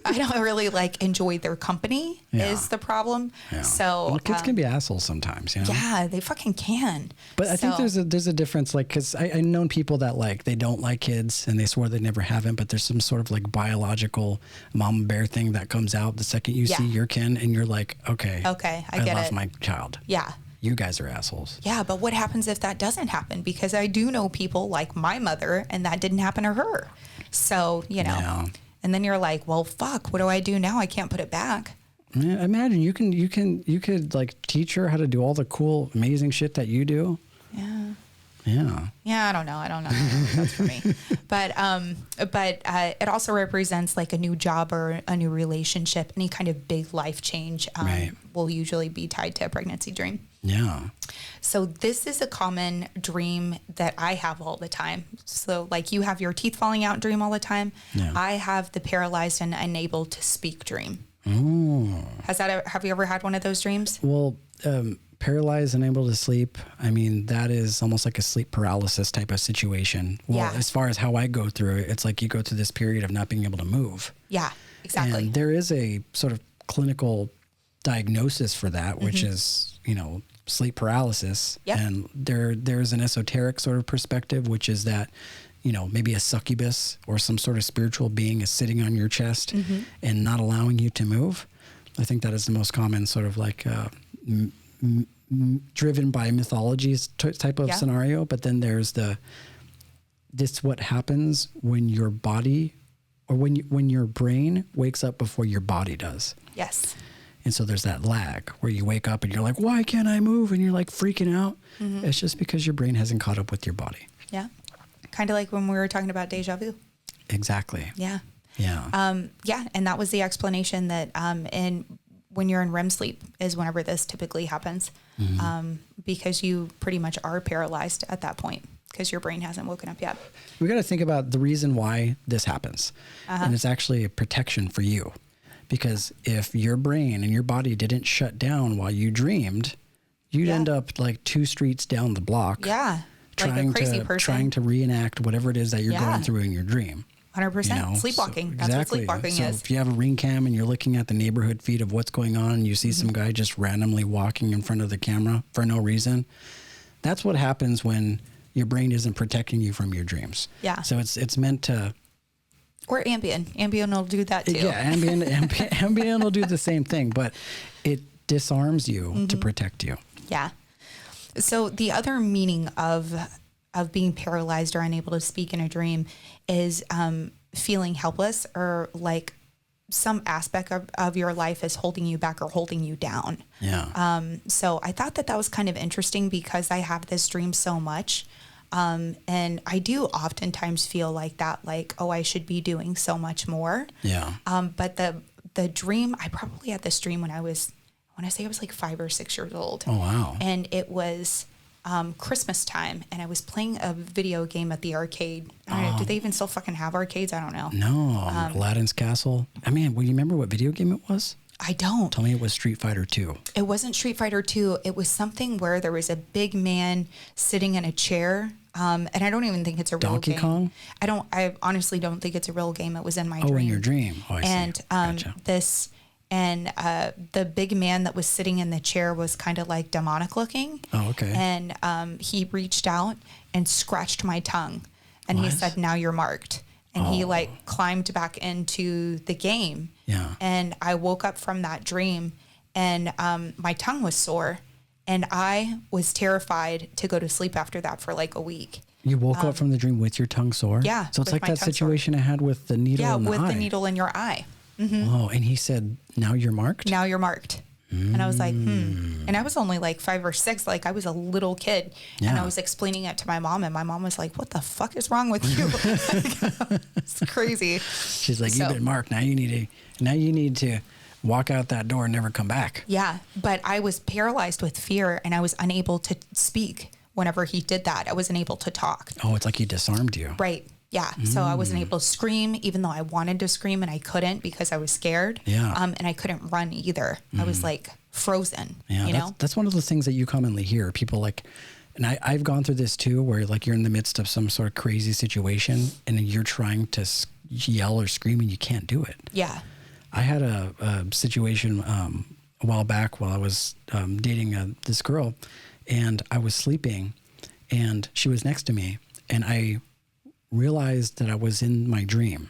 I don't really like enjoy their company is the problem. Yeah. So well, kids can be assholes sometimes, you know? Yeah, they fucking can. But I think there's a difference, like, because I've known people that like they don't like kids and they swore they never haven't, but there's some sort of like biological mama bear thing that comes out the second you see your kin and you're like, okay, I get love it. my child. Yeah. You guys are assholes. Yeah, but what happens if that doesn't happen? Because I do know people like my mother and that didn't happen to her. So, Yeah. And then you're like, well, fuck, what do I do now? I can't put it back. Yeah, imagine you could like teach her how to do all the cool, amazing shit that you do. Yeah. Yeah. Yeah, I don't know. That's for me. But it also represents like a new job or a new relationship. Any kind of big life change will usually be tied to a pregnancy dream. Yeah. So this is a common dream that I have all the time. So like you have your teeth falling out dream all the time. Yeah. I have the paralyzed and unable to speak dream. Oh. Have you ever had one of those dreams? Well, paralyzed and unable to sleep. I mean, that is almost like a sleep paralysis type of situation. Well, Yeah. as far as how I go through it, it's like you go through this period of not being able to move. Yeah, exactly. And there is a sort of clinical diagnosis for that, which is, sleep paralysis. Yep. And there's an esoteric sort of perspective, which is that, maybe a succubus or some sort of spiritual being is sitting on your chest and not allowing you to move. I think that is the most common sort of like driven by mythologies type of scenario. But then there's this what happens when your body or when your brain wakes up before your body does. Yes. And so there's that lag where you wake up and you're like, why can't I move? And you're like freaking out. It's just because your brain hasn't caught up with your body. Yeah. Kind of like when we were talking about deja vu. Exactly. Yeah. Yeah. Yeah. And that was the explanation that, when you're in REM sleep is whenever this typically happens, because you pretty much are paralyzed at that point because your brain hasn't woken up yet. We got to think about the reason why this happens. And it's actually a protection for you. Because if your brain and your body didn't shut down while you dreamed, you'd end up like 2 streets down the block. Yeah. Like a crazy person. Trying to reenact whatever it is that you're going through in your dream. 100%. Sleepwalking. That's what sleepwalking so is. If you have a ring cam and you're looking at the neighborhood feed of what's going on and you see some guy just randomly walking in front of the camera for no reason, that's what happens when your brain isn't protecting you from your dreams. Yeah. So it's meant to... Or Ambien. Ambien will do that too. Yeah, Ambien will do the same thing, but it disarms you to protect you. Yeah. So the other meaning of being paralyzed or unable to speak in a dream is feeling helpless or like some aspect of your life is holding you back or holding you down. Yeah. So I thought that was kind of interesting because I have this dream so much. And I do oftentimes feel like that, like, oh, I should be doing so much more. Yeah. But the dream, I probably had this dream when I want to say I was like 5 or 6 years old. Oh, wow. And it was Christmas time, and I was playing a video game at the arcade. I don't know, do they even still fucking have arcades? I don't know. No, Aladdin's Castle. I mean, well, you remember what video game it was? I don't. Tell me it was Street Fighter 2. It wasn't Street Fighter 2. It was something where there was a big man sitting in a chair. And I don't even think it's a real Donkey game. Kong? I honestly don't think it's a real game. It was in my dream. Oh, in your dream. Oh, I and, see. Gotcha. The big man that was sitting in the chair was kind of like demonic looking. Oh, okay. And he reached out and scratched my tongue. And he What? said, now you're marked. And he like climbed back into the game. Yeah. And I woke up from that dream and my tongue was sore. And I was terrified to go to sleep after that for like a week. You woke up from the dream with your tongue sore? Yeah, So it's with like my that tongue situation I had with the needle in the eye. Yeah, with the needle in your eye. Oh, and he said, now you're marked? Now you're marked. And I was like, And I was only like 5 or 6. Like I was a little kid. Yeah. And I was explaining it to my mom. And my mom was like, what the fuck is wrong with you? It's crazy. She's like, you've been marked. Now you need to walk out that door and never come back. Yeah. But I was paralyzed with fear and I was unable to speak whenever he did that. I wasn't able to talk. Oh, it's like he disarmed you. Right. Yeah. So I wasn't able to scream, even though I wanted to scream and I couldn't because I was scared. Yeah. And I couldn't run either. I was like frozen. Yeah. You know? That's one of the things that you commonly hear. People like, and I've gone through this too, where like you're in the midst of some sort of crazy situation and you're trying to yell or scream and you can't do it. Yeah. I had a situation a while back while I was dating this girl, and I was sleeping, and she was next to me, and I realized that I was in my dream,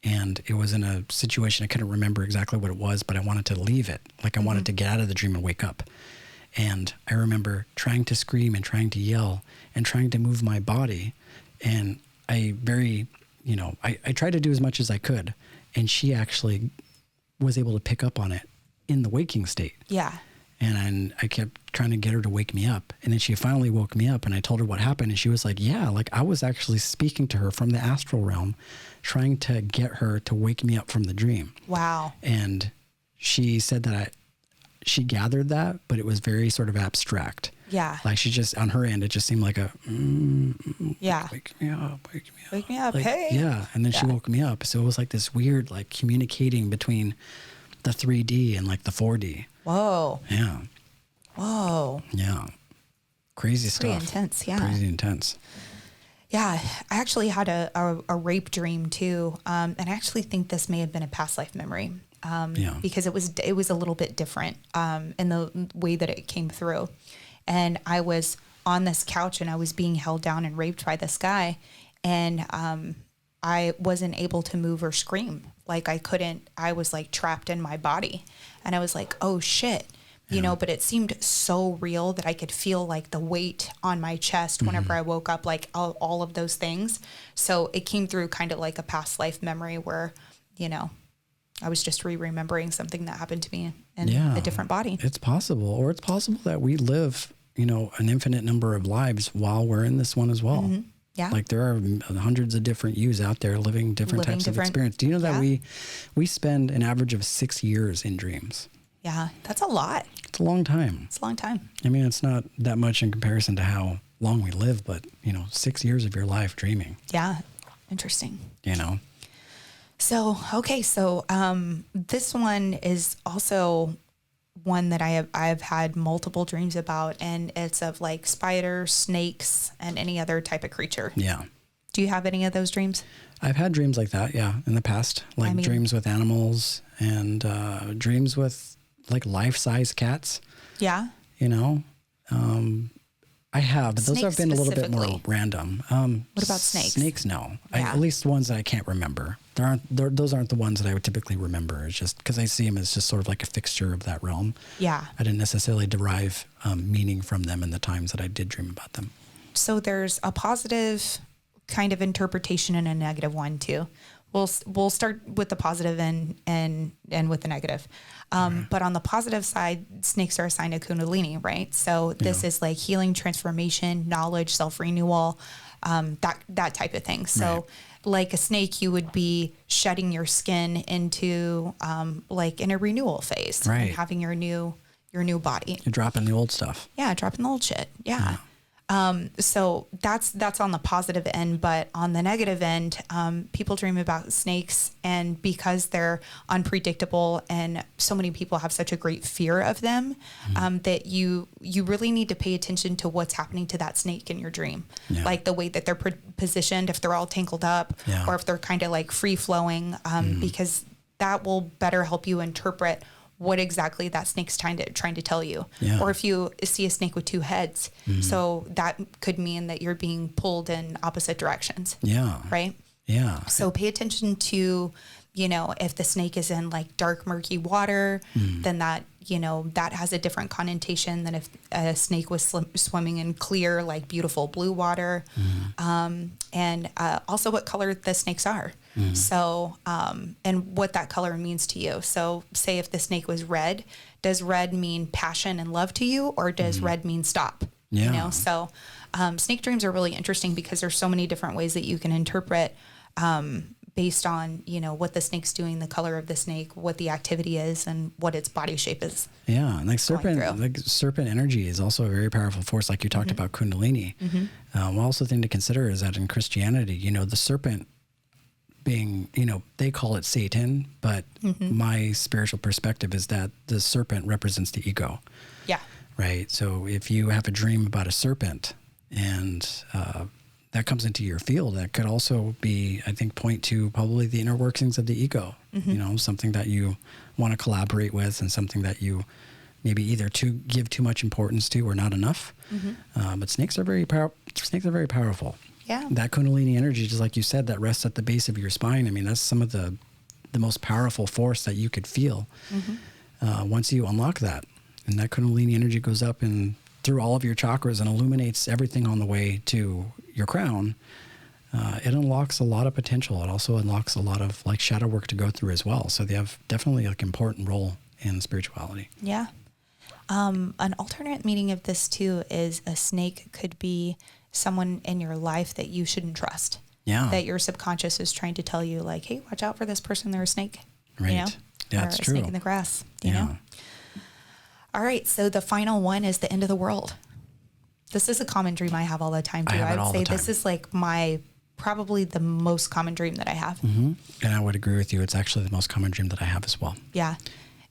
and it was in a situation I couldn't remember exactly what it was, but I wanted to leave it, like I wanted to get out of the dream and wake up. And I remember trying to scream and trying to yell and trying to move my body, and I tried to do as much as I could, and she actually was able to pick up on it in the waking state. Yeah. And I kept trying to get her to wake me up. And then she finally woke me up and I told her what happened. And she was like, yeah, like I was actually speaking to her from the astral realm, trying to get her to wake me up from the dream. Wow. And she said that she gathered that, but it was very sort of abstract. Yeah. Like she just, on her end, it just seemed like a, yeah. Wake me up, wake me up. Wake me up, like, hey. Yeah. And then she woke me up. So it was like this weird, like communicating between the 3D and like the 4D. Whoa. Yeah. Whoa. Yeah. Crazy It's stuff. pretty intense. Yeah. Crazy intense. Yeah. I actually had a rape dream too. And I actually think this may have been a past life memory. Because it was a little bit different, in the way that it came through. And I was on this couch and I was being held down and raped by this guy. And, I wasn't able to move or scream. Like I was like trapped in my body, and I was like, oh shit, but it seemed so real that I could feel like the weight on my chest whenever I woke up, like all of those things. So it came through kind of like a past life memory where, I was just remembering something that happened to me in a different body. It's possible, or it's possible that we live, an infinite number of lives while we're in this one as well. Mm-hmm. Yeah. Like there are hundreds of different yous out there living different types of experience. Do you know that we spend an average of 6 years in dreams? Yeah, that's a lot. It's a long time. It's a long time. I mean, it's not that much in comparison to how long we live, but 6 years of your life dreaming. Yeah. Interesting. So, okay. So, this one is also one that I've had multiple dreams about, and it's of like spiders, snakes, and any other type of creature. Yeah. Do you have any of those dreams? I've had dreams like that. Yeah. In the past, like dreams with animals and, dreams with like life-size cats. Yeah. I have, but those Snakes have been a little bit more random. What about snakes? Snakes, no. Yeah. At least ones that I can't remember. Those aren't the ones that I would typically remember. It's just because I see them as just sort of like a fixture of that realm. Yeah. I didn't necessarily derive meaning from them in the times that I did dream about them. So there's a positive kind of interpretation and a negative one too. We'll start with the positive and with the negative. But on the positive side, snakes are a sign of Kundalini, right? So this is like healing, transformation, knowledge, self-renewal, that type of thing. So like a snake, you would be shedding your skin into like in a renewal phase, and having your new body. You're dropping the old stuff. Yeah, dropping the old shit. Yeah. So that's on the positive end, but on the negative end, people dream about snakes, and because they're unpredictable and so many people have such a great fear of them, that you really need to pay attention to what's happening to that snake in your dream. Yeah. Like the way that they're positioned, if they're all tangled up or if they're kind of like free flowing, because that will better help you interpret what exactly that snake's trying to tell you. Yeah. Or if you see a snake with two heads, so that could mean that you're being pulled in opposite directions. Yeah. Right? Yeah. So pay attention to, if the snake is in like dark, murky water, then that, that has a different connotation than if a snake was swimming in clear, like beautiful blue water. And also what color the snakes are. So, and what that color means to you. So say if the snake was red, does red mean passion and love to you, or does red mean stop? Yeah. So, snake dreams are really interesting because there's so many different ways that you can interpret, based on, what the snake's doing, the color of the snake, what the activity is, and what its body shape is. Yeah. And like serpent energy is also a very powerful force. Like you talked about Kundalini. One also thing to consider is that in Christianity, the serpent being, they call it Satan, but my spiritual perspective is that the serpent represents the ego. Yeah. Right. So if you have a dream about a serpent and, that comes into your field, that could also be, I think, point to probably the inner workings of the ego, something that you want to collaborate with and something that you maybe either give too much importance to or not enough. But snakes are very powerful. Yeah. That Kundalini energy, just like you said, that rests at the base of your spine. I mean, that's some of the most powerful force that you could feel once you unlock that. And that Kundalini energy goes up and through all of your chakras and illuminates everything on the way to your crown. It unlocks a lot of potential. It also unlocks a lot of like shadow work to go through as well. So they have definitely like important role in spirituality. Yeah. An alternate meaning of this too is a snake could be someone in your life that you shouldn't trust. Yeah. That your subconscious is trying to tell you like, hey, watch out for this person. They're a snake. Right. Yeah, or it's a true. snake in the grass, you know? All right. So the final one is the end of the world. This is a common dream I have all the time too. I would say this is like probably the most common dream that I have. Mm-hmm. And I would agree with you. It's actually the most common dream that I have as well. Yeah.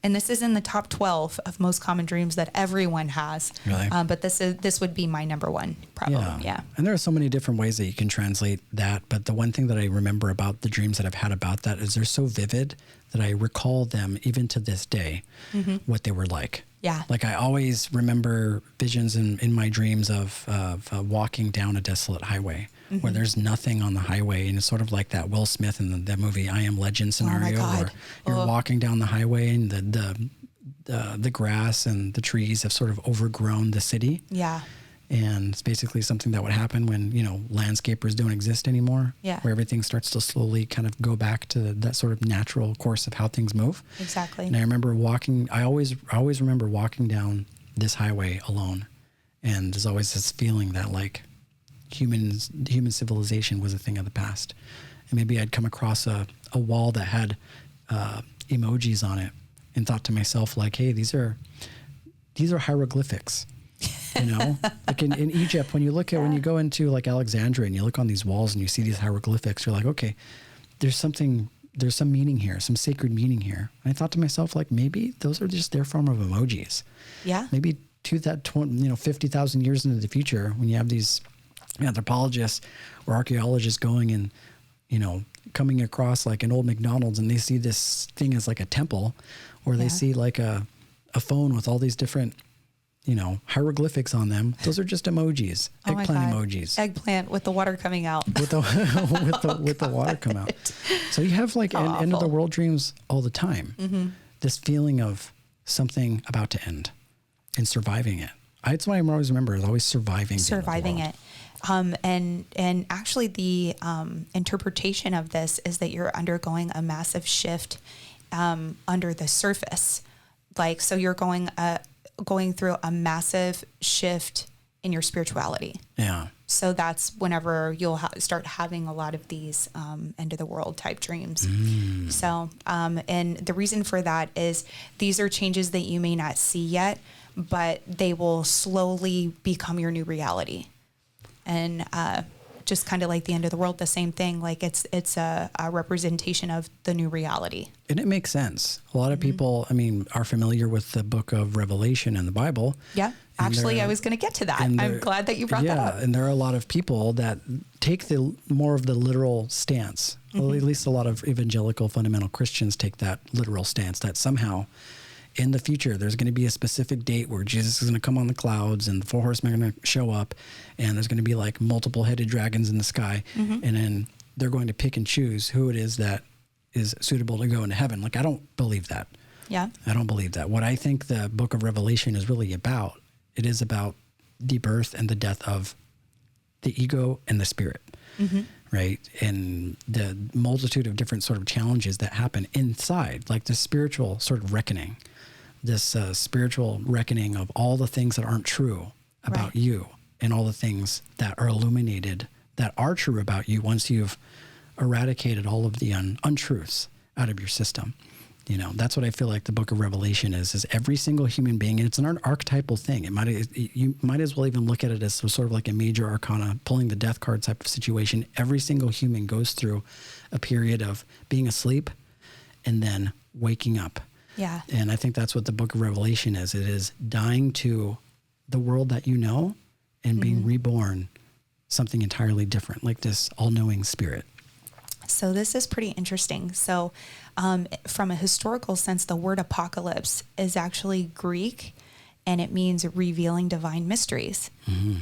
And this is in the top 12 of most common dreams that everyone has. Really? But this would be my number one, probably. Yeah. And there are so many different ways that you can translate that. But the one thing that I remember about the dreams that I've had about that is they're so vivid that I recall them even to this day, what they were like. Yeah. Like I always remember visions in my dreams of walking down a desolate highway where there's nothing on the highway. And it's sort of like that Will Smith in the movie I Am Legend scenario where you're walking down the highway and the grass and the trees have sort of overgrown the city. Yeah. And it's basically something that would happen when, landscapers don't exist anymore. Yeah. Where everything starts to slowly kind of go back to that sort of natural course of how things move. Exactly. And I remember I always remember walking down this highway alone. And there's always this feeling that like human civilization was a thing of the past. And maybe I'd come across a wall that had emojis on it and thought to myself like, hey, these are hieroglyphics. Like in Egypt, when you go into like Alexandria and you look on these walls and you see these hieroglyphics, you're like, okay, there's some meaning here, some sacred meaning here. And I thought to myself, like, maybe those are just their form of emojis. Yeah. Maybe 50,000 years into the future, when you have these anthropologists or archaeologists going and, coming across like an old McDonald's and they see this thing as like a temple, or they see like a phone with all these different hieroglyphics on them. Those are just emojis, eggplant emojis. Eggplant with the water coming out. With the water come out. So you have like end of the world dreams all the time. Mm-hmm. This feeling of something about to end and surviving it. It's what I always remember is always surviving it. And actually the interpretation of this is that you're undergoing a massive shift under the surface. Like, so you're going through a massive shift in your spirituality. Yeah. So that's whenever you'll start having a lot of these end of the world type dreams. So, and the reason for that is these are changes that you may not see yet, but they will slowly become your new reality. And just kind of like the end of the world, the same thing. Like it's a representation of the new reality. And it makes sense. A lot of people, are familiar with the book of Revelation in the Bible. Yeah. Actually, I was going to get to that. I'm glad that you brought that up. And there are a lot of people that take more of the literal stance. Well, at least a lot of evangelical fundamental Christians take that literal stance that somehow in the future, there's going to be a specific date where Jesus is going to come on the clouds and the 4 horsemen are going to show up and there's going to be like multiple headed dragons in the sky. And then they're going to pick and choose who it is that is suitable to go into heaven. Like, I don't believe that. Yeah. I don't believe that. What I think the book of Revelation is really about, it is about the birth and the death of the ego and the spirit. Right. And the multitude of different sort of challenges that happen inside, like the spiritual sort of reckoning. This spiritual reckoning of all the things that aren't true about you and all the things that are illuminated that are true about you once you've eradicated all of the untruths out of your system. That's what I feel like the book of Revelation is every single human being, and it's an archetypal thing. You might as well even look at it as sort of like a major arcana, pulling the death card type of situation. Every single human goes through a period of being asleep and then waking up. Yeah. And I think that's what the book of Revelation is. It is dying to the world that you know and being reborn something entirely different, like this all-knowing spirit. So this is pretty interesting. So from a historical sense, the word apocalypse is actually Greek, and it means revealing divine mysteries,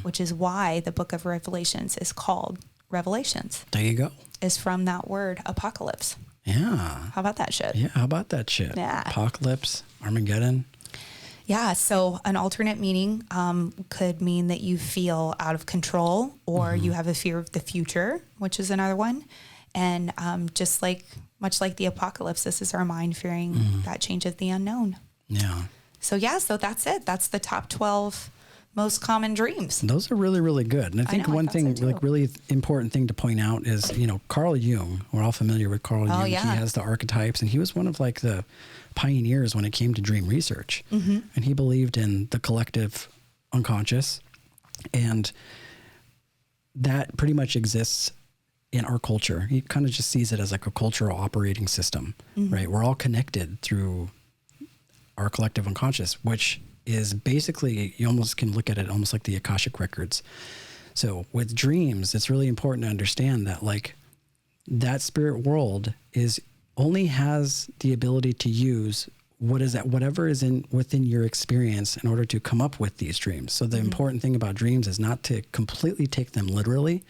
which is why the book of Revelations is called Revelations. There you go. Is from that word apocalypse. Yeah. How about that shit? Yeah, how about that shit? Yeah. Apocalypse, Armageddon. Yeah, so an alternate meaning could mean that you feel out of control or you have a fear of the future, which is another one. And much like the apocalypse, this is our mind fearing that change of the unknown. Yeah. So so that's it. That's the top 12 most common dreams. Those are really, really good. And I think one thing, like really important thing to point out is, Carl Jung, we're all familiar with Carl Jung. Yeah. He has the archetypes, and he was one of like the pioneers when it came to dream research. And he believed in the collective unconscious, and that pretty much exists in our culture. He kind of just sees it as like a cultural operating system, right? We're all connected through our collective unconscious, which is basically, you almost can look at it almost like the Akashic records. So with dreams, it's really important to understand that like that spirit world only has the ability to use whatever is within your experience in order to come up with these dreams. So the important thing about dreams is not to completely take them literally,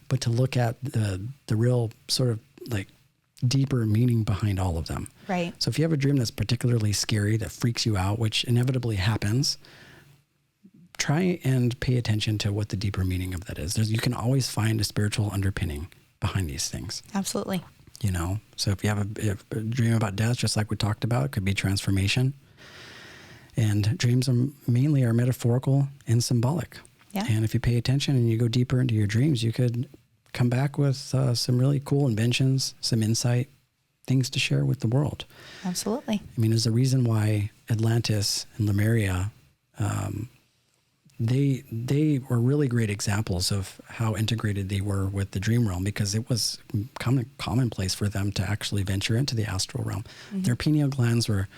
but to look at the real sort of like deeper meaning behind all of them. Right. So if you have a dream that's particularly scary, that freaks you out, which inevitably happens, try and pay attention to what the deeper meaning of that is. You can always find a spiritual underpinning behind these things. Absolutely. So if you have a dream about death, just like we talked about, it could be transformation. And dreams are metaphorical and symbolic. Yeah. And if you pay attention and you go deeper into your dreams, you could come back with some really cool inventions, some insight, things to share with the world. Absolutely. I mean, there's a reason why Atlantis and Lemuria, they were really great examples of how integrated they were with the dream realm, because it was commonplace for them to actually venture into the astral realm. Their pineal glands were,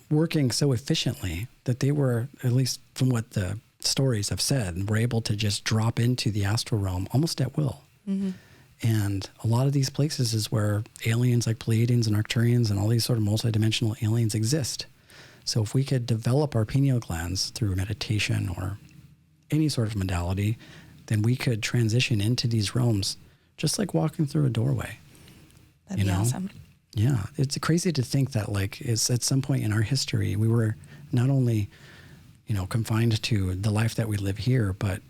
working so efficiently that they were, at least from what the stories have said, were able to just drop into the astral realm almost at will. And a lot of these places is where aliens like Pleiadians and Arcturians and all these sort of multidimensional aliens exist. So if we could develop our pineal glands through meditation or any sort of modality, then we could transition into these realms just like walking through a doorway. That'd be awesome. Yeah. It's crazy to think that like it's at some point in our history, we were not only, confined to the life that we live here, but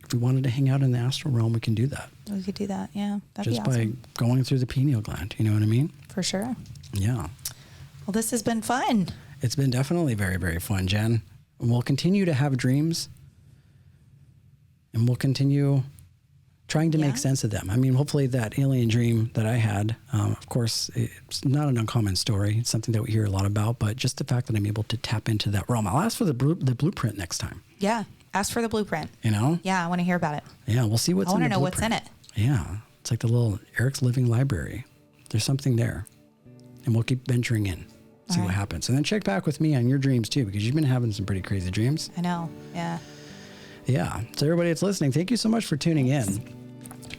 if we wanted to hang out in the astral realm, we can do that. We could do that. Yeah. That'd just be awesome. by going through the pineal gland. You know what I mean? For sure. Yeah. Well, this has been fun. It's been definitely very, very fun, Jen. And we'll continue to have dreams, and we'll continue trying to make sense of them. I mean, hopefully that alien dream that I had, of course, it's not an uncommon story. It's something that we hear a lot about, but just the fact that I'm able to tap into that realm. I'll ask for the blueprint next time. Yeah. Ask for the blueprint. Yeah, I want to hear about it. Yeah, we'll see what's in the blueprint. I want to know what's in it. Yeah. It's like the little Eric's Living Library. There's something there. And we'll keep venturing in. See what happens. And then check back with me on your dreams too, because you've been having some pretty crazy dreams. I know. Yeah. Yeah. So everybody that's listening, thank you so much for tuning in.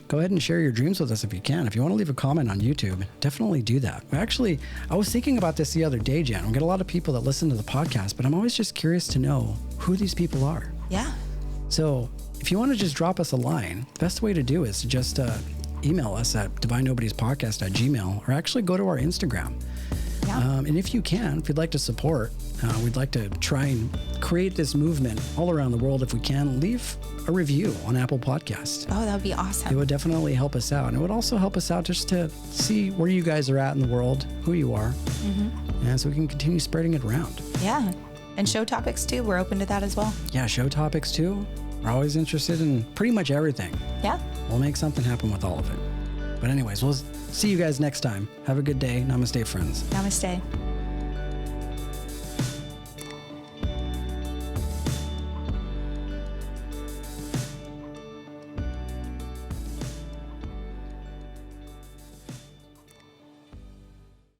Go ahead and share your dreams with us if you can. If you want to leave a comment on YouTube, definitely do that. Actually, I was thinking about this the other day, Jen. We get a lot of people that listen to the podcast, but I'm always just curious to know who these people are. Yeah. So if you want to just drop us a line, the best way to do is to just email us at divinenobodiespodcast@gmail.com, or actually go to our Instagram. Yeah. And if you can, if you'd like to support, we'd like to try and create this movement all around the world. If we can, leave a review on Apple Podcasts. Oh, that would be awesome. It would definitely help us out. And it would also help us out just to see where you guys are at in the world, who you are, and so we can continue spreading it around. Yeah. And show topics too. We're open to that as well. Yeah, show topics too. We're always interested in pretty much everything. Yeah. We'll make something happen with all of it. But anyways, we'll see you guys next time. Have a good day. Namaste, friends. Namaste.